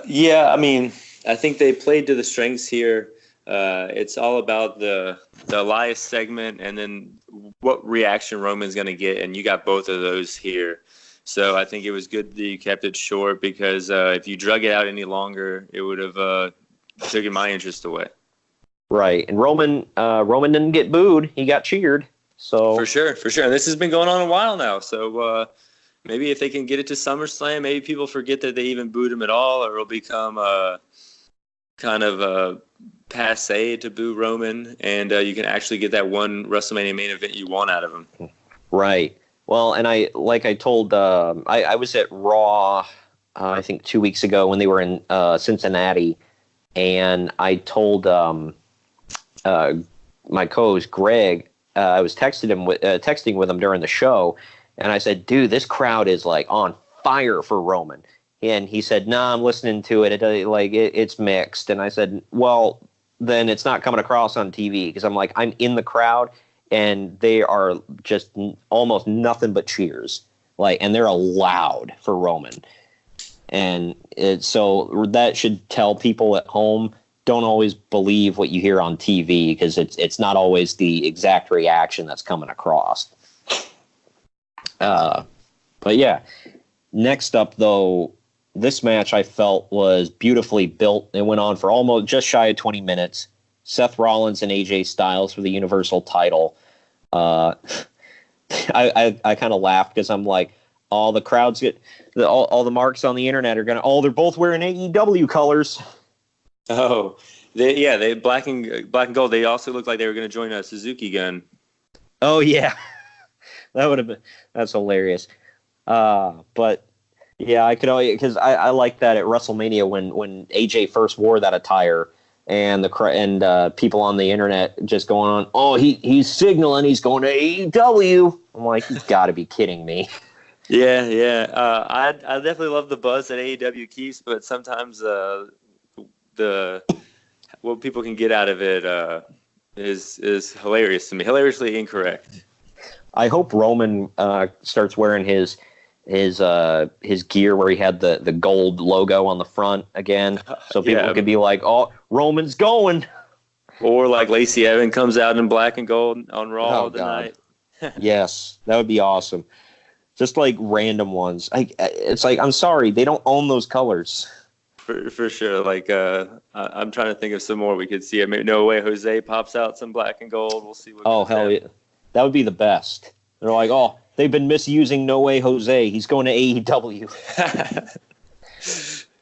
Yeah, I mean, I think they played to the strengths here. It's all about the Elias segment and then what reaction Roman's going to get, and you got both of those here. So I think it was good that you kept it short, because if you drug it out any longer, it would have taken my interest away. Right, and Roman didn't get booed; he got cheered. So for sure. And this has been going on a while now. So maybe if they can get it to SummerSlam, maybe people forget that they even booed him at all, or it'll become kind of passe to boo Roman, and you can actually get that one WrestleMania main event you want out of him. Right. Well, and I told, I was at Raw, I think 2 weeks ago when they were in Cincinnati, and I told my co-host Greg, I was texting with him during the show, and I said, dude, this crowd is like on fire for Roman. And he said, nah, I'm listening to it. It's mixed. And I said, well, then it's not coming across on TV, because I'm like, I'm in the crowd, and they are just almost nothing but cheers. And they're loud for Roman. And so that should tell people at home, don't always believe what you hear on TV, because it's not always the exact reaction that's coming across. But yeah, next up, though, this match I felt was beautifully built. It went on for almost just shy of 20 minutes. Seth Rollins and AJ Styles for the Universal title. I kind of laughed, because I'm like, all the crowds get all the marks on the internet are they're both wearing AEW colors. Oh, they black and gold. They also looked like they were going to join a Suzuki Gun. Oh yeah, that's hilarious. But yeah, I could only, because I like that at WrestleMania when AJ first wore that attire, and people on the internet just going on, oh, he's signaling he's going to AEW. I'm like, you've got to be kidding me. Yeah. I definitely love the buzz that AEW keeps, but sometimes what people can get out of it is hilarious to me, hilariously incorrect. I hope Roman starts wearing his gear where he had the gold logo on the front again, so people could be like, oh, Roman's going. Or like Lacey Evans comes out in black and gold on Raw tonight. Yes, that would be awesome. Just like random ones. It's like, I'm sorry, they don't own those colors. For sure. Like I'm trying to think of some more we could see. I mean, No Way Jose pops out some black and gold. We'll see what. Oh, hell yeah. That would be the best. They're like, oh, they've been misusing No Way Jose. He's going to AEW.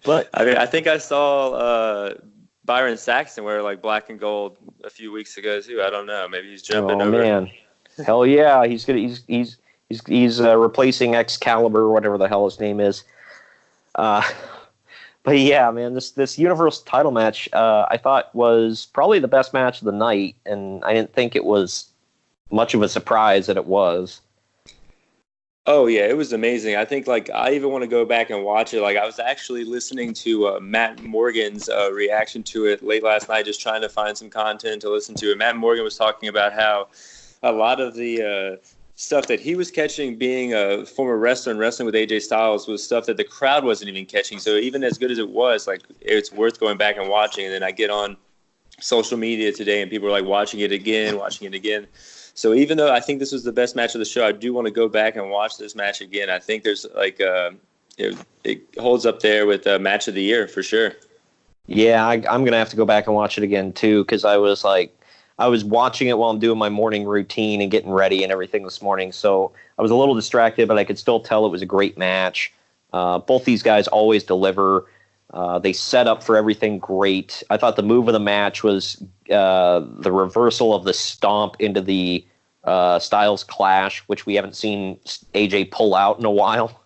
But I mean, I think I saw Byron Saxton wear like black and gold a few weeks ago too. I don't know. Maybe he's jumping over. Oh man, hell yeah, he's replacing Excalibur or whatever the hell his name is. But yeah, man, this Universal title match I thought was probably the best match of the night, and I didn't think it was much of a surprise that it was. Oh yeah, it was amazing. I think like I even want to go back and watch it. Like I was actually listening to Matt Morgan's reaction to it late last night, just trying to find some content to listen to. And Matt Morgan was talking about how a lot of the stuff that he was catching, being a former wrestler and wrestling with AJ Styles, was stuff that the crowd wasn't even catching. So even as good as it was, like it's worth going back and watching. And then I get on social media today, and people are like watching it again. So even though I think this was the best match of the show, I do want to go back and watch this match again. I think there's like it holds up there with match of the year for sure. Yeah, I'm gonna have to go back and watch it again too, because I was watching it while I'm doing my morning routine and getting ready and everything this morning. So I was a little distracted, but I could still tell it was a great match. Both these guys always deliver. They set up for everything great. I thought the move of the match was the reversal of the stomp into the Styles Clash, which we haven't seen AJ pull out in a while.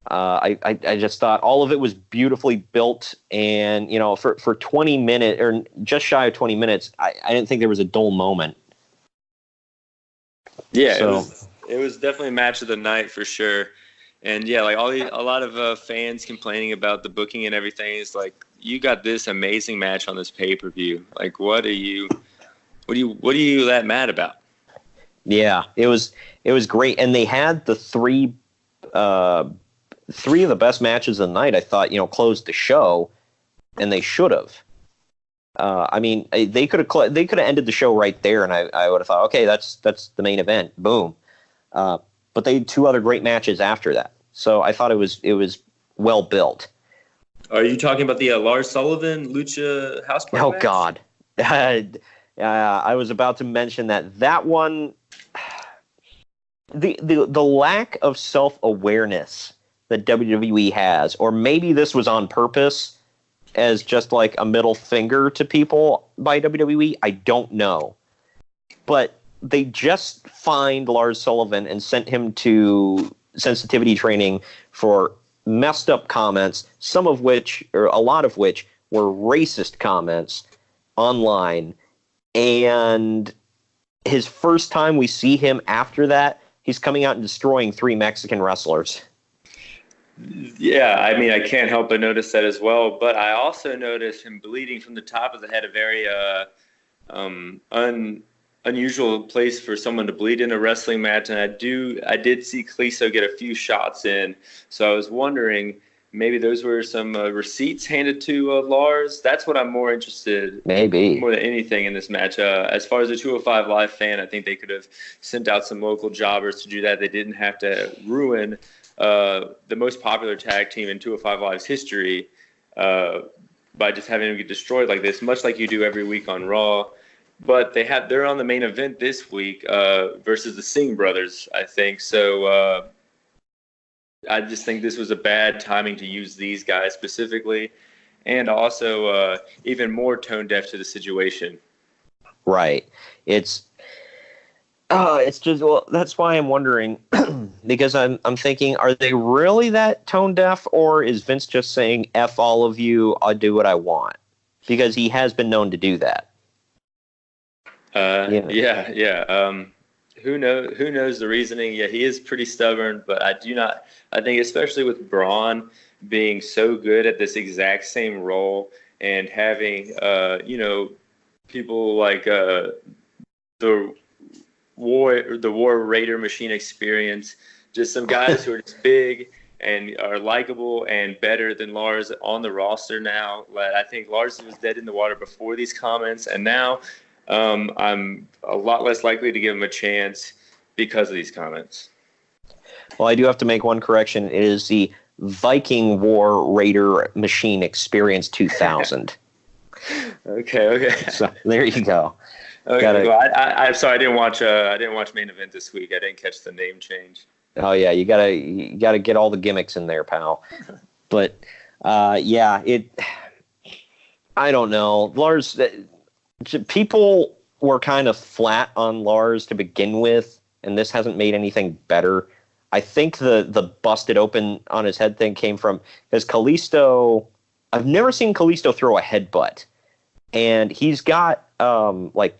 I just thought all of it was beautifully built, and for 20 minutes or just shy of 20 minutes, I didn't think there was a dull moment. Yeah, so it was definitely match of the night for sure. And yeah, like a lot of fans complaining about the booking and everything is like, you got this amazing match on this pay-per-view. Like, what are you that mad about? Yeah, it was great, and they had the three of the best matches of the night. I thought closed the show, and they should have. I mean, they could have ended the show right there, and I would have thought, okay, that's the main event, boom. But they had two other great matches after that. So I thought it was well built. Are you talking about the Lars Sullivan Lucha House Party match? God. I was about to mention that one. The lack of self-awareness that WWE has, or maybe this was on purpose as just like a middle finger to people by WWE, I don't know. But they just fined Lars Sullivan and sent him to sensitivity training for messed up comments, some of which, or a lot of which, were racist comments online. And his first time we see him after that, he's coming out and destroying 3 Mexican wrestlers. Yeah, I mean, I can't help but notice that as well. But I also noticed him bleeding from the top of the head, a very unusual place for someone to bleed in a wrestling match. And I did see Kalisto get a few shots in. So I was wondering, maybe those were some receipts handed to Lars. That's what I'm more interested maybe more than anything in this match. As far as a 205 Live fan, I think they could have sent out some local jobbers to do that. They didn't have to ruin the most popular tag team in 205 Live's history by just having them get destroyed like this, much like you do every week on Raw. But they're on the main event this week versus the Singh brothers, I think. So I just think this was a bad timing to use these guys specifically, and also even more tone deaf to the situation. Right. It's just, well, that's why I'm wondering, because I'm thinking, are they really that tone deaf, or is Vince just saying, F all of you, I'll do what I want? Because he has been known to do that. Yeah. Who knows the reasoning? Yeah, he is pretty stubborn, but I think especially with Braun being so good at this exact same role and having, people like the War Raider Machine experience, just some guys who are just big and are likable and better than Lars on the roster now. I think Lars was dead in the water before these comments, and now I'm a lot less likely to give him a chance because of these comments. Well, I do have to make one correction. It is the Viking War Raider Machine Experience 2000. Okay. So there you go. Okay. Well, I'm sorry. I didn't watch. I didn't watch main event this week. I didn't catch the name change. Oh yeah, you gotta get all the gimmicks in there, pal. But yeah, I don't know. Lars, people were kind of flat on Lars to begin with, and this hasn't made anything better. I think the busted open on his head thing came from because Kalisto. I've never seen Kalisto throw a headbutt, and he's got like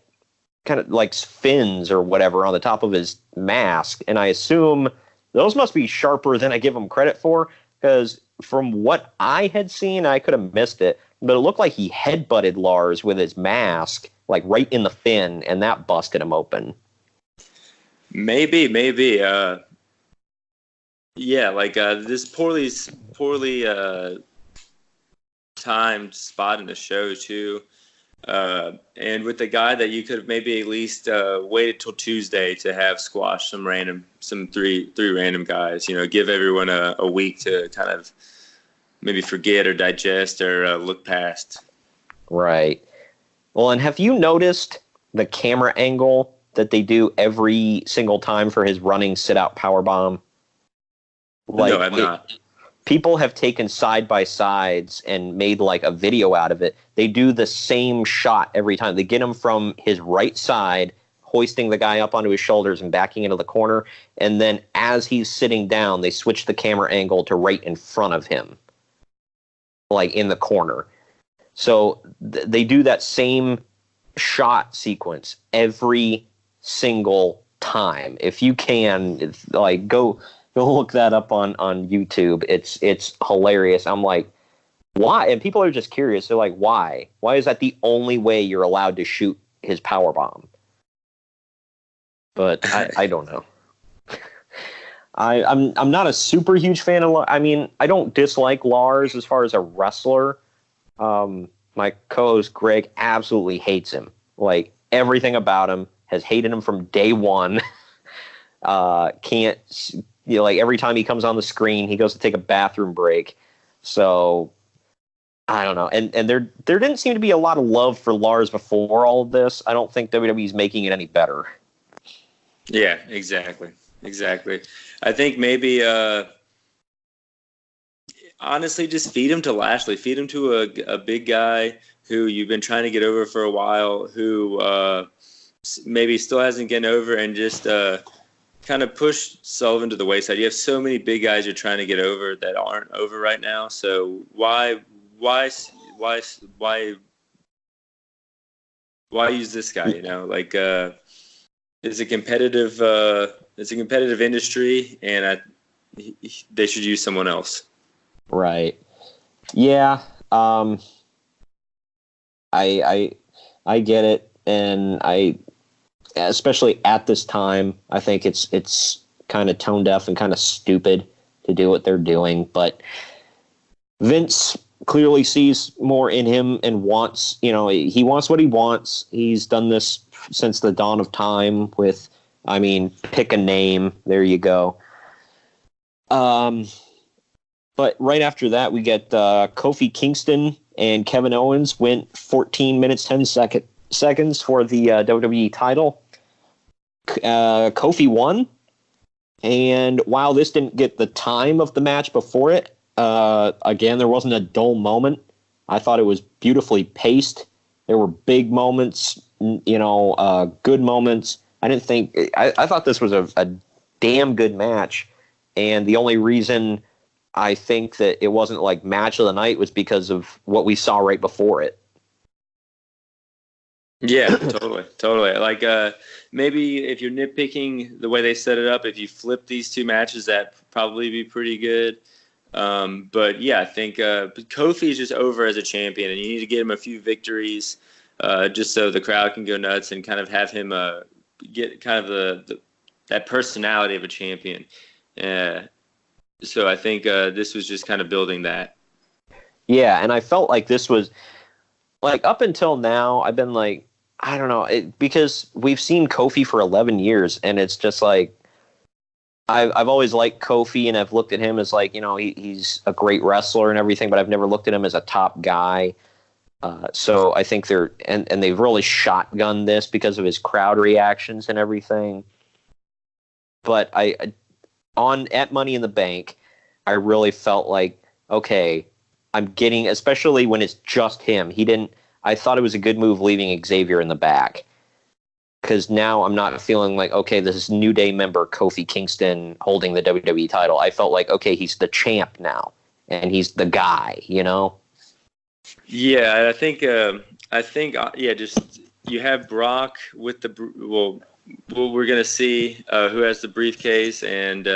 kind of like fins or whatever on the top of his mask, and I assume those must be sharper than I give him credit for, because from what I had seen, I could have missed it, but it looked like he headbutted Lars with his mask, like right in the fin, and that busted him open. Maybe. Yeah, like this poorly timed spot in the show too. And with the guy that you could have maybe at least waited till Tuesday to have squash some three random guys, give everyone a week to kind of maybe forget or digest or look past. Right. Well, and have you noticed the camera angle that they do every single time for his running sit-out powerbomb? No, I've not. People have taken side-by-sides and made like a video out of it. They do the same shot every time. They get him from his right side, hoisting the guy up onto his shoulders and backing into the corner. And then as he's sitting down, they switch the camera angle to right in front of him, like in the corner. So they do that same shot sequence every single time. If you can, like, go look that up on YouTube. It's hilarious. I'm like, why? And people are just curious. They're like, why? Why is that the only way you're allowed to shoot his power bomb? But I don't know. I'm not a super huge fan of. I mean, I don't dislike Lars as far as a wrestler. My co-host Greg absolutely hates him. Like, everything about him, has hated him from day one. Can't. Like, every time he comes on the screen, he goes to take a bathroom break. So, I don't know. And there didn't seem to be a lot of love for Lars before all of this. I don't think WWE's making it any better. Yeah, exactly. I think maybe, honestly, just feed him to Lashley. Feed him to a big guy who you've been trying to get over for a while, who maybe still hasn't gotten over, and just kind of push Sullivan to the wayside. You have so many big guys you're trying to get over that aren't over right now. So why use this guy? Like it's a competitive industry, and they should use someone else. Right. Yeah. I get it, and especially at this time, I think it's kind of tone deaf and kind of stupid to do what they're doing. But Vince clearly sees more in him and wants, he wants what he wants. He's done this since the dawn of time with, pick a name. There you go. But right after that, we get Kofi Kingston and Kevin Owens went 14 minutes, 10 seconds for the WWE title. Kofi won, and while this didn't get the time of the match before it, again, there wasn't a dull moment. I thought it was beautifully paced. There were big moments, good moments. I thought this was a damn good match, and the only reason I think that it wasn't like match of the night was because of what we saw right before it. Yeah, totally. Like, maybe if you're nitpicking the way they set it up, if you flip these two matches, that'd probably be pretty good. But yeah, I think Kofi is just over as a champion, and you need to get him a few victories, just so the crowd can go nuts and kind of have him get kind of that personality of a champion. So I think this was just kind of building that. Yeah, and I felt like this was, like, up until now, I've been like, I don't know, because we've seen Kofi for 11 years, and it's just like, I've always liked Kofi, and I've looked at him as like, he's a great wrestler and everything, but I've never looked at him as a top guy. So I think and they've really shotgunned this because of his crowd reactions and everything. But at Money in the Bank, I really felt like, okay, I'm getting, especially when it's just him. I thought it was a good move leaving Xavier in the back. Because now I'm not feeling like, okay, this is New Day member Kofi Kingston holding the WWE title. I felt like, okay, he's the champ now, and he's the guy, Yeah, just you have Brock with we're gonna see who has the briefcase, and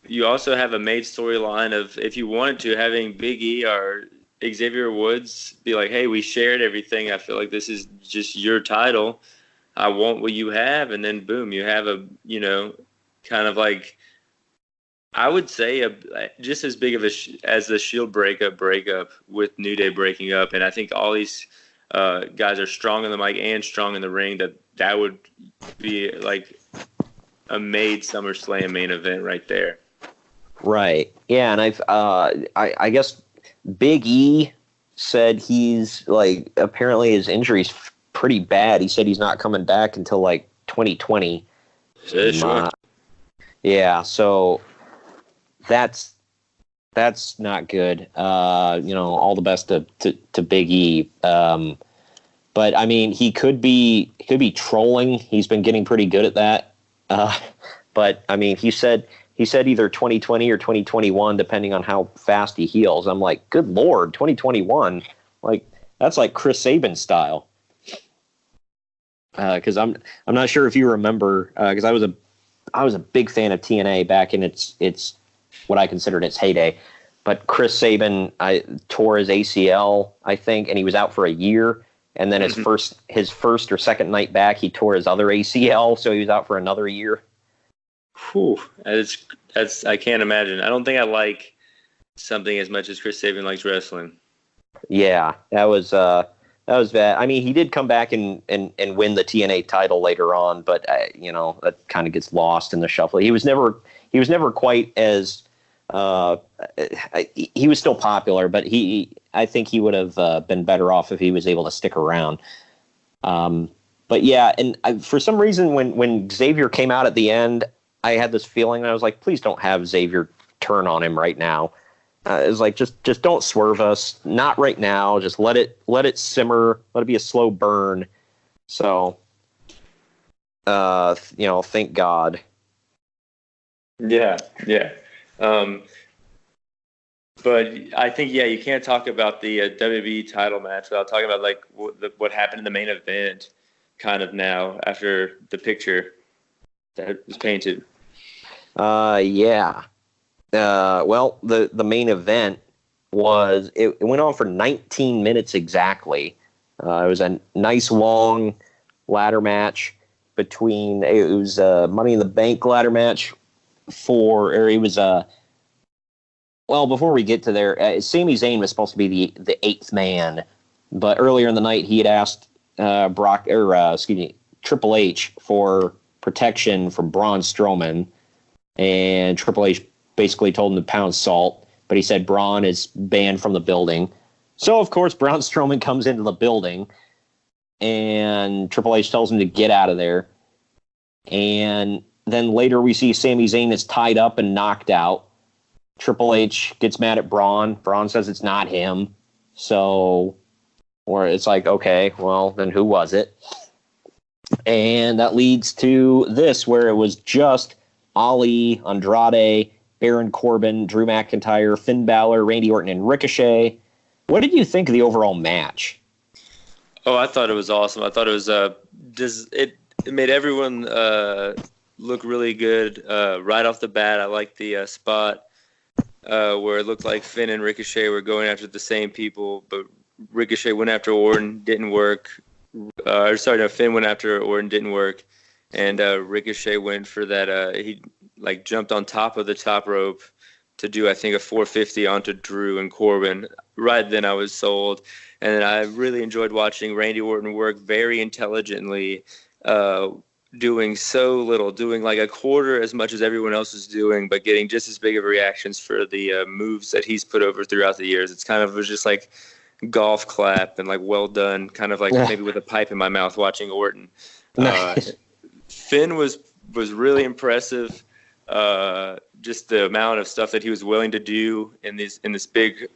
you also have a made storyline of, if you wanted to, having Big E or Xavier Woods be like, hey, we shared everything. I feel like this is just your title. I want what you have, and then boom, you have a, kind of like, I would say just as big of as the Shield breakup with New Day breaking up, and I think all these guys are strong in the mic and strong in the ring. That would be like a made SummerSlam main event right there. Right. Yeah, and I guess Big E said he's like, apparently his injury's pretty bad. He said he's not coming back until like 2020. Sure. Yeah, so that's not good. All the best to Big E. But I mean, he could be trolling. He's been getting pretty good at that. But I mean, he said either 2020 or 2021, depending on how fast he heals. I'm like, good Lord, 2021, like that's like Chris Sabin style. Because I'm not sure if you remember, because I was a big fan of TNA back in its what I considered its heyday. But Chris Sabin tore his ACL, I think, and he was out for a year. And then his first or second night back, he tore his other ACL, so he was out for another year. Whew, that's I can't imagine. I don't think I like something as much as Chris Sabin likes wrestling. Yeah, that was bad. I mean, he did come back and win the TNA title later on, but that kind of gets lost in the shuffle. He was never quite as he was still popular, but I think he would have been better off if he was able to stick around. But yeah, and for some reason, when Xavier came out at the end, I had this feeling. I was like, please don't have Xavier turn on him right now. It's like, just don't swerve us. Not right now. Just let it simmer. Let it be a slow burn. So, thank God. Yeah. But I think, you can't talk about the WWE title match without talking about like what happened in the main event, kind of now after the picture that was painted. Yeah. Well, the main event was it went on for 19 minutes exactly. It was a nice long ladder match between. It was a Money in the Bank ladder match before we get to there, Sami Zayn was supposed to be the eighth man, but earlier in the night he had asked Triple H for protection from Braun Strowman, and Triple H basically told him to pound salt, but he said Braun is banned from the building. So, of course, Braun Strowman comes into the building, and Triple H tells him to get out of there. And then later we see Sami Zayn is tied up and knocked out. Triple H gets mad at Braun. Braun says it's not him. Or it's like, okay, well, then who was it? And that leads to this, where it was just Ali, Andrade, Baron Corbin, Drew McIntyre, Finn Balor, Randy Orton, and Ricochet. What did you think of the overall match? Oh, I thought it was awesome. I thought it was it made everyone look really good right off the bat. I liked the spot where it looked like Finn and Ricochet were going after the same people, but Ricochet went after Orton, didn't work. Finn went after Orton, didn't work, and Ricochet went for that. He jumped on top of the top rope to do, I think, a 450 onto Drew and Corbin. Right then I was sold. And then I really enjoyed watching Randy Orton work very intelligently doing so little, doing like a quarter as much as everyone else is doing, but getting just as big of reactions for the moves that he's put over throughout the years. It's kind of was just like golf clap and like well done, kind of like maybe with a pipe in my mouth watching Orton. Finn was really impressive. Just the amount of stuff that he was willing to do in this big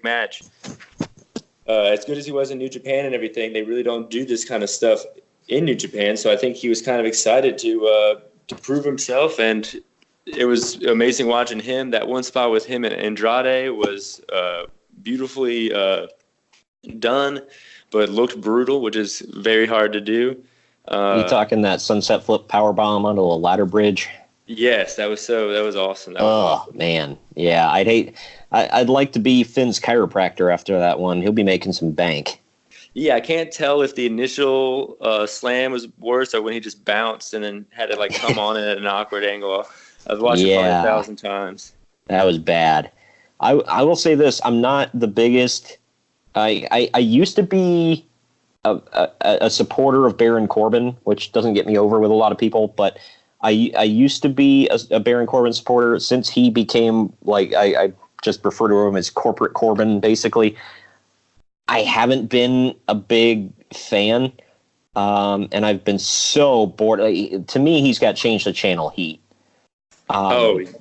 match. As good as he was in New Japan and everything, they really don't do this kind of stuff in New Japan. So I think he was kind of excited to prove himself, and it was amazing watching him. That one spot with him and Andrade was beautifully done, but looked brutal, which is very hard to do. You talking that sunset flip power bomb onto a ladder bridge? Yes, that was awesome. Awesome. Man. Yeah, I'd like to be Finn's chiropractor after that one. He'll be making some bank. Yeah, I can't tell if the initial slam was worse or when he just bounced and then had to like come on it at an awkward angle. I've watched it probably 1,000 times. That was bad. I will say this: I'm not the biggest. I used to be a supporter of Baron Corbin, which doesn't get me over with a lot of people, but I used to be a Baron Corbin supporter since he became like I just refer to him as corporate Corbin, basically. I haven't been a big fan, and I've been so bored. To me, he's got changed the channel heat.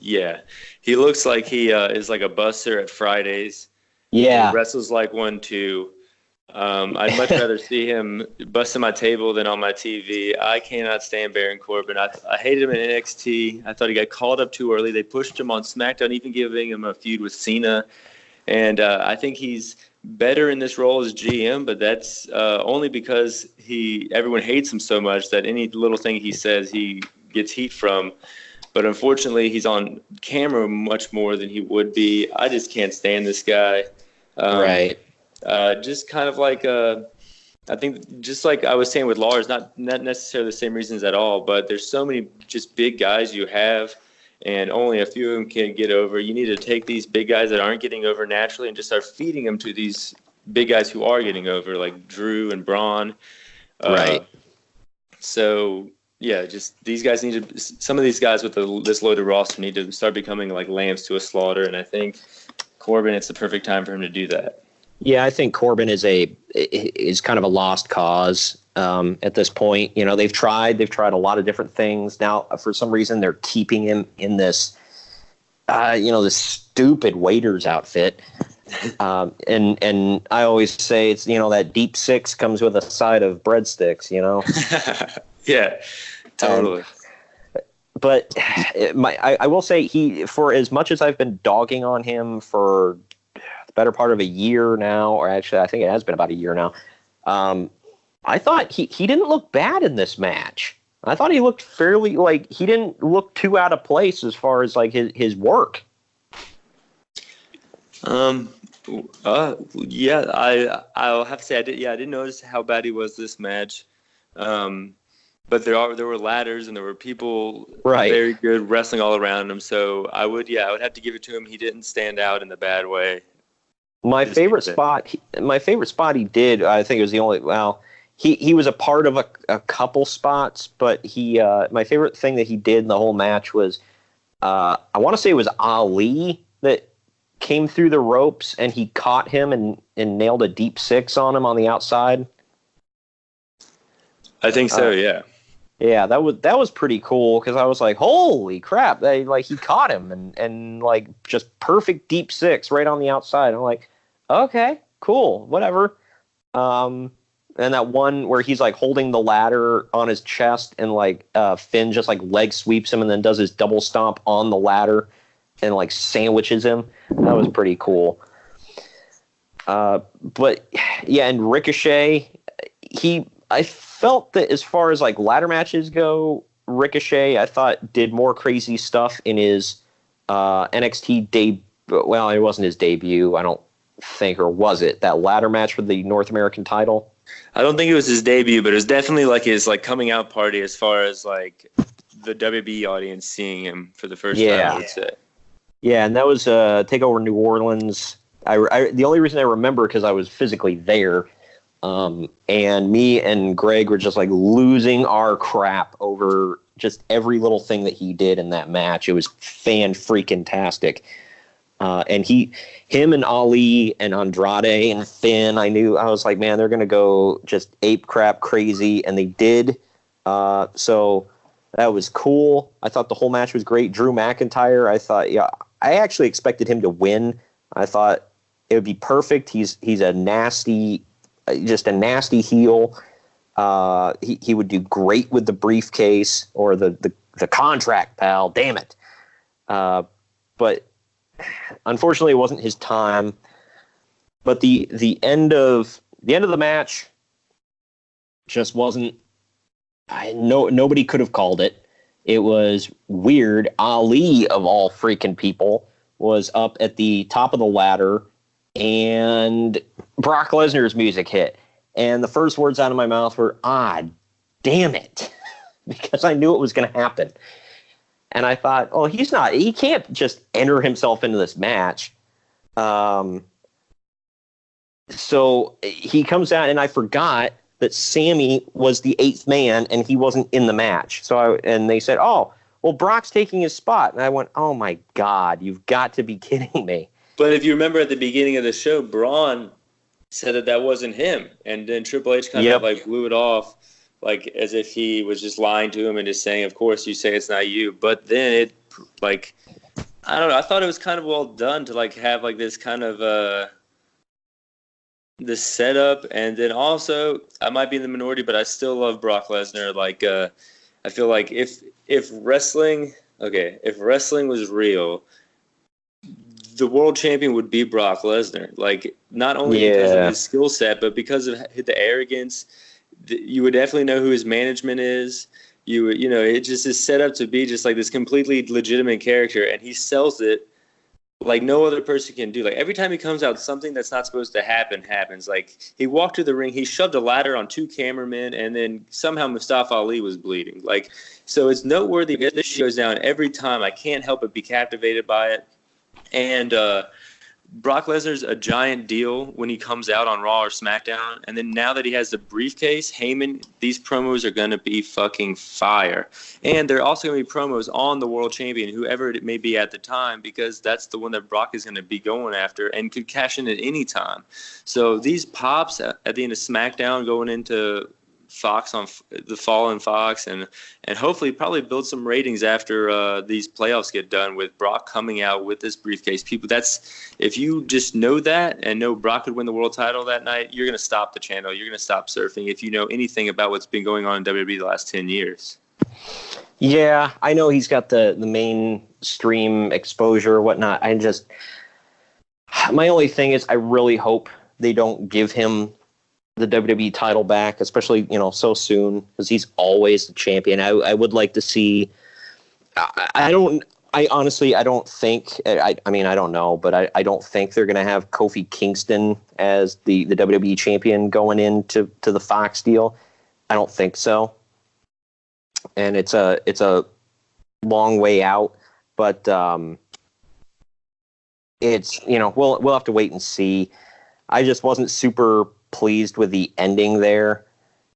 Yeah. He looks like he is like a buster at Fridays. Yeah. He wrestles like one, too. I'd much rather see him busting my table than on my TV. I cannot stand Baron Corbin. I hated him in NXT. I thought he got called up too early. They pushed him on SmackDown, even giving him a feud with Cena. And I think he's better in this role as GM, but that's only because everyone hates him so much that any little thing he says he gets heat from. But unfortunately, he's on camera much more than he would be. I just can't stand this guy. Right. Just kind of like I think just like I was saying with Lars, not necessarily the same reasons at all, but there's so many just big guys you have, and only a few of them can get over. You need to take these big guys that aren't getting over naturally and just start feeding them to these big guys who are getting over, like Drew and Braun. Right. So, yeah, just these guys some of these guys with this loaded roster need to start becoming like lambs to a slaughter, and I think Corbin, it's the perfect time for him to do that. Yeah, I think Corbin is kind of a lost cause at this point. You know, they've tried a lot of different things. Now, for some reason, they're keeping him in this, this stupid waiter's outfit. And I always say it's, that deep six comes with a side of breadsticks, Yeah, totally. But I will say for as much as I've been dogging on him for the better part of a year now, or actually I think it has been about a year now, I thought he didn't look bad in this match. I thought he looked fairly, he didn't look too out of place as far as his work. Yeah, I'll have to say I didn't notice how bad he was this match. But there were ladders and there were people very good wrestling all around him. So I would have to give it to him. He didn't stand out in the bad way. My favorite spot he did, I think it was the only, he was a part of a couple spots, but my favorite thing that he did in the whole match was, I want to say it was Ali that came through the ropes and he caught him and nailed a deep six on him on the outside. I think so, yeah. Yeah, that was pretty cool because I was like, holy crap! He caught him and just perfect deep six right on the outside. I'm like, okay, cool, whatever. And that one where he's holding the ladder on his chest and Finn just leg sweeps him and then does his double stomp on the ladder and sandwiches him. That was pretty cool. But yeah, and Ricochet, I felt that as far as ladder matches go, Ricochet, I thought did more crazy stuff in his NXT debut. Well, it wasn't his debut, I don't think, or was it that ladder match for the North American title? I don't think it was his debut, but it was definitely his coming out party as far as the WB audience seeing him for the first time, I would say. Yeah, and that was TakeOver New Orleans. The only reason I remember because I was physically there. And me and Greg were just like losing our crap over just every little thing that he did in that match. It was fan-freaking-tastic. And him and Ali and Andrade and Finn, I was like, man, they're going to go just ape crap crazy. And they did. So that was cool. I thought the whole match was great. Drew McIntyre, I actually expected him to win. I thought it would be perfect. He's a nasty heel. He would do great with the briefcase or the contract, pal. Damn it. But unfortunately, it wasn't his time. But the end of the match just wasn't. Nobody could have called it. It was weird. Ali, of all freaking people, was up at the top of the ladder, and Brock Lesnar's music hit. And the first words out of my mouth were, damn it, because I knew it was going to happen. And I thought, he can't just enter himself into this match. So he comes out, and I forgot that Sammy was the eighth man, and he wasn't in the match. And they said, Brock's taking his spot. And I went, oh, my God, you've got to be kidding me. But if you remember at the beginning of the show, Braun said that wasn't him. And then Triple H kind of like blew it off, like as if he was just lying to him and just saying, of course you say it's not you. But then it, like, I don't know. I thought it was kind of well done to like have like this kind of this setup. And then also, I might be in the minority, but I still love Brock Lesnar. Like, I feel like if wrestling was real, the world champion would be Brock Lesnar. Like, not only because of his skill set, but because of the arrogance. You would definitely know who his management is. It just is set up to be just like this completely legitimate character, and he sells it like no other person can do. Like, every time he comes out, something that's not supposed to happen happens. Like, he walked to the ring, he shoved a ladder on two cameramen, and then somehow Mustafa Ali was bleeding. Like, so it's noteworthy that this goes down every time. I can't help but be captivated by it. And Brock Lesnar's a giant deal when he comes out on Raw or SmackDown. And then now that he has the briefcase, Heyman, these promos are going to be fucking fire. And they're also going to be promos on the world champion, whoever it may be at the time, because that's the one that Brock is going to be going after and could cash in at any time. So these pops at the end of SmackDown going into Fox on the Fallen Fox, and hopefully probably build some ratings after these playoffs get done with Brock coming out with this briefcase. People, if you just know that and know Brock could win the world title that night, you're going to stop the channel. You're going to stop surfing if you know anything about what's been going on in WWE the last 10 years. Yeah, I know he's got the mainstream exposure or whatnot. My only thing is I really hope they don't give him the WWE title back, especially, so soon, because he's always the champion. I would like to see, I don't think, I don't know, but I don't think they're going to have Kofi Kingston as the WWE champion going into the Fox deal. I don't think so. And it's a long way out, but it's, we'll have to wait and see. I just wasn't super pleased with the ending there,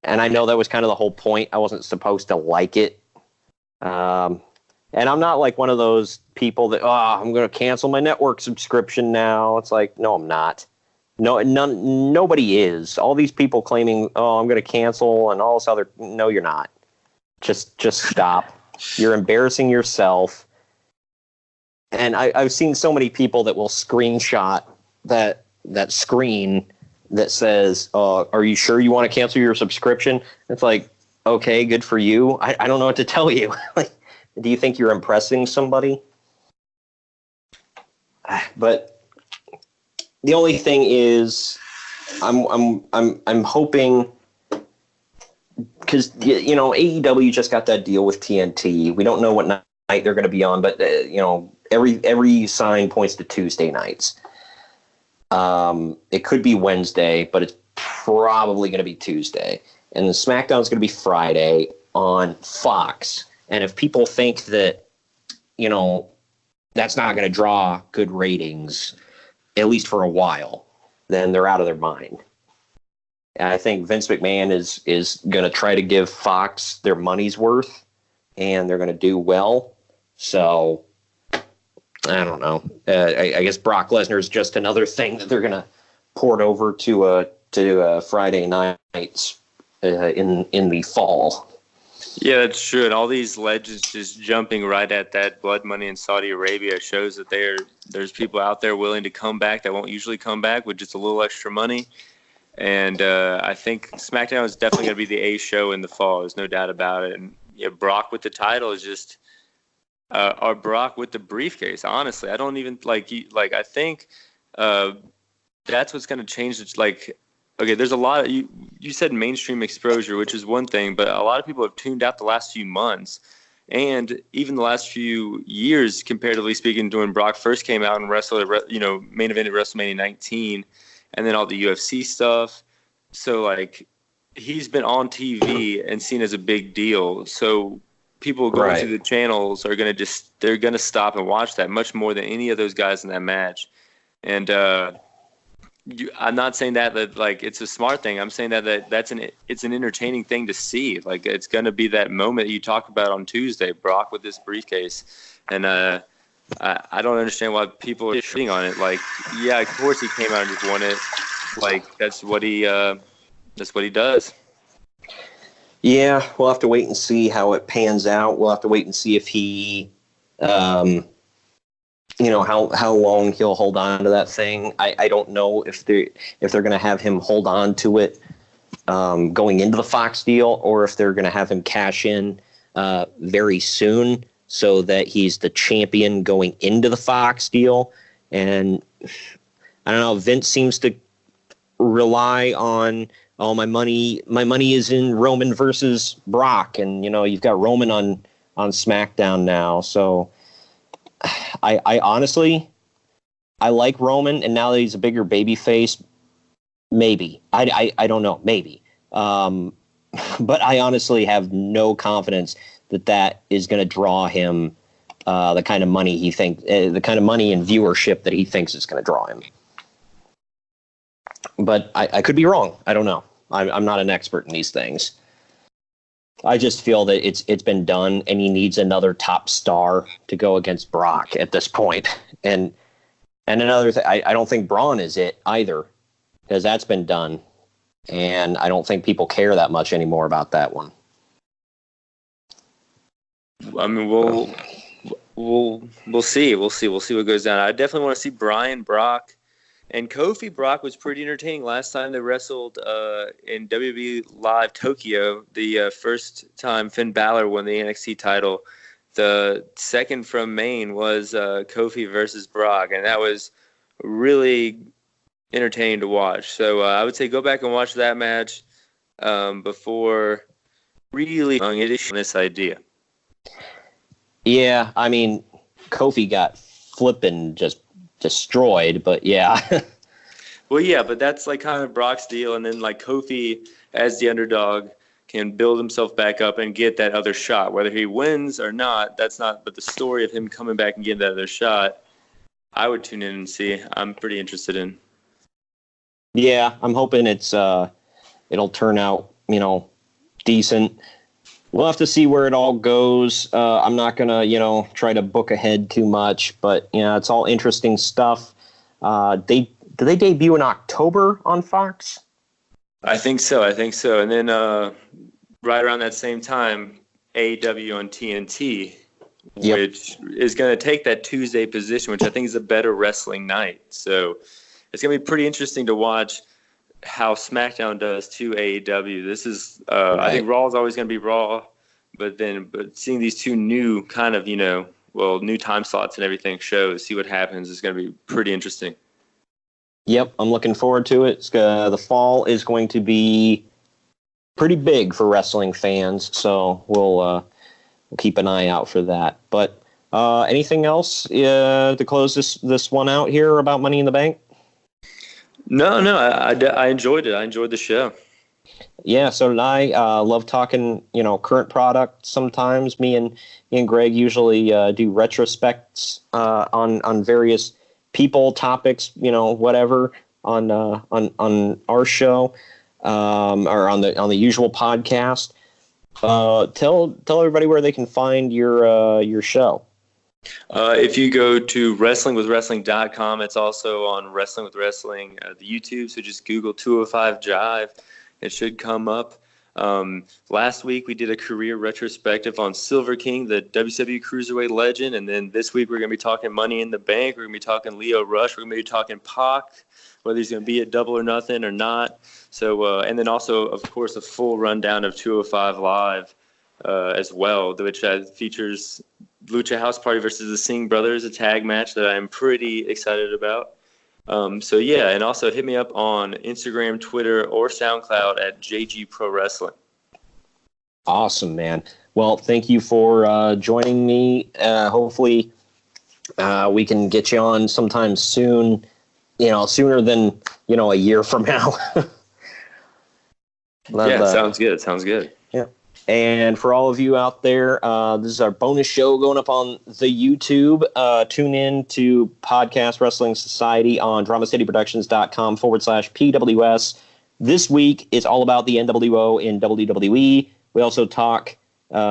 and I know that was kind of the whole point. I wasn't supposed to like it, and I'm not like one of those people that I'm going to cancel my network subscription now. It's like, no, I'm not. Nobody is. All these people claiming, I'm going to cancel and all this other. No, you're not. Just stop. You're embarrassing yourself. And I've seen so many people that will screenshot that screen that says, are you sure you want to cancel your subscription? It's like, okay, good for you. I don't know what to tell you. Like, do you think you're impressing somebody? But the only thing is, I'm hoping, because AEW just got that deal with TNT. We don't know what night they're going to be on, but every sign points to Tuesday nights. It could be Wednesday, but it's probably going to be Tuesday. And the SmackDown is going to be Friday on Fox. And if people think that, that's not going to draw good ratings, at least for a while, then they're out of their mind. I think Vince McMahon is going to try to give Fox their money's worth, and they're going to do well. So I don't know. I guess Brock Lesnar is just another thing that they're going to port over to Friday nights in the fall. Yeah, that's true. And all these legends just jumping right at that blood money in Saudi Arabia shows that there's people out there willing to come back that won't usually come back with just a little extra money. And I think SmackDown is definitely going to be the A show in the fall. There's no doubt about it. And yeah, Brock with the title is just or Brock with the briefcase. Honestly, I don't even I think that's what's going to change. It's like, okay, there's a lot of you said mainstream exposure, which is one thing, but a lot of people have tuned out the last few months and even the last few years, comparatively speaking, when Brock first came out and wrestled, main event at WrestleMania 19. And then all the UFC stuff. So, like, he's been on TV and seen as a big deal. So people going to the channels are going to they're going to stop and watch that much more than any of those guys in that match. And I'm not saying that like, it's a smart thing. I'm saying that it's an entertaining thing to see. Like, it's going to be that moment you talked about on Tuesday, Brock with this briefcase. And, I don't understand why people are shitting on it. Like, yeah, of course he came out and just won it. Like, that's what he does. Yeah, we'll have to wait and see how it pans out. We'll have to wait and see if he, how long he'll hold on to that thing. I don't know if they're going to have him hold on to it going into the Fox deal, or if they're going to have him cash in very soon, so that he's the champion going into the Fox deal. And I don't know, Vince seems to rely on, my money is in Roman versus Brock. And, you've got Roman on SmackDown now. So I honestly, I like Roman, and now that he's a bigger baby face, maybe. I don't know, maybe. But I honestly have no confidence that is going to draw him the kind of money the kind of money and viewership that he thinks is going to draw him. But I could be wrong. I don't know. I'm not an expert in these things. I just feel that it's been done, and he needs another top star to go against Brock at this point. And another thing, I don't think Braun is it either, because that's been done, and I don't think people care that much anymore about that one. I mean, we'll see. We'll see what goes down. I definitely want to see Bryan, Brock, and Kofi. Brock was pretty entertaining last time they wrestled in WWE Live Tokyo. The first time Finn Balor won the NXT title. The second from Maine was Kofi versus Brock, and that was really entertaining to watch. So I would say go back and watch that match before really on this idea. Yeah, I mean, Kofi got flipping just destroyed, but yeah. Well, yeah, but that's like kind of Brock's deal, and then like Kofi as the underdog can build himself back up and get that other shot. Whether he wins or not, that's not. But the story of him coming back and getting that other shot, I would tune in and see. I'm pretty interested in. Yeah, I'm hoping it'll turn out, decent. We'll have to see where it all goes. I'm not going to, try to book ahead too much, but, it's all interesting stuff. Did they debut in October on Fox? I think so. And then right around that same time, AEW on TNT, which is going to take that Tuesday position, which I think is a better wrestling night. So it's going to be pretty interesting to watch how SmackDown does to AEW. This is, I think Raw is always going to be Raw, but seeing these two new kind of, new time slots and everything shows, see what happens is going to be pretty interesting. Yep, I'm looking forward to it. The fall is going to be pretty big for wrestling fans, so we'll keep an eye out for that. But anything else to close this one out here about Money in the Bank? No, I enjoyed it. I enjoyed the show. Yeah, so did I. Love talking, current product. Sometimes me and Greg usually do retrospects on various people, topics, whatever on our show. or on the usual podcast. Tell everybody where they can find your show. If you go to wrestlingwithwrestling.com, it's also on Wrestling with Wrestling, the YouTube. So just Google 205 Jive. It should come up. Last week we did a career retrospective on Silver King, the WCW Cruiserweight legend. And then this week we're going to be talking Money in the Bank. We're going to be talking Leo Rush. We're going to be talking Pac, whether he's going to be at Double or Nothing or not. So, and then also, of course, a full rundown of 205 Live as well, which features Lucha House Party versus the Singh Brothers, a tag match that I'm pretty excited about. So yeah, and also hit me up on Instagram, Twitter, or SoundCloud at JG Pro Wrestling. Awesome, man. Well, thank you for joining me. Hopefully, we can get you on sometime soon. Sooner than a year from now. Sounds good. Sounds good. Yeah. And for all of you out there, this is our bonus show going up on the YouTube. Tune in to Podcast Wrestling Society on DramaCityProductions.com/PWS. This week, it's all about the NWO in WWE. We also talk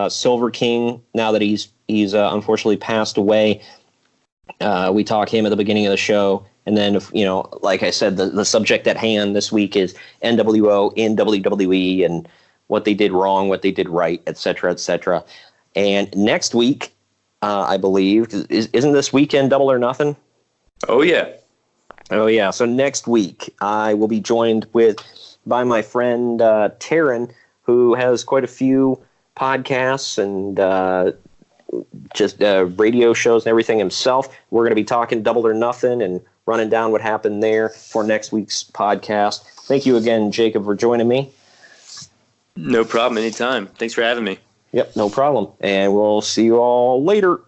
Silver King, now that he's unfortunately passed away. We talk him at the beginning of the show. And then, like I said, the subject at hand this week is NWO in WWE and what they did wrong, what they did right, et cetera, et cetera. And next week, I believe, isn't this weekend Double or Nothing? Oh, yeah. Oh, yeah. So next week, I will be joined by my friend Taryn, who has quite a few podcasts and just radio shows and everything himself. We're going to be talking Double or Nothing and running down what happened there for next week's podcast. Thank you again, Jacob, for joining me. No problem. Anytime. Thanks for having me. Yep, no problem. And we'll see you all later.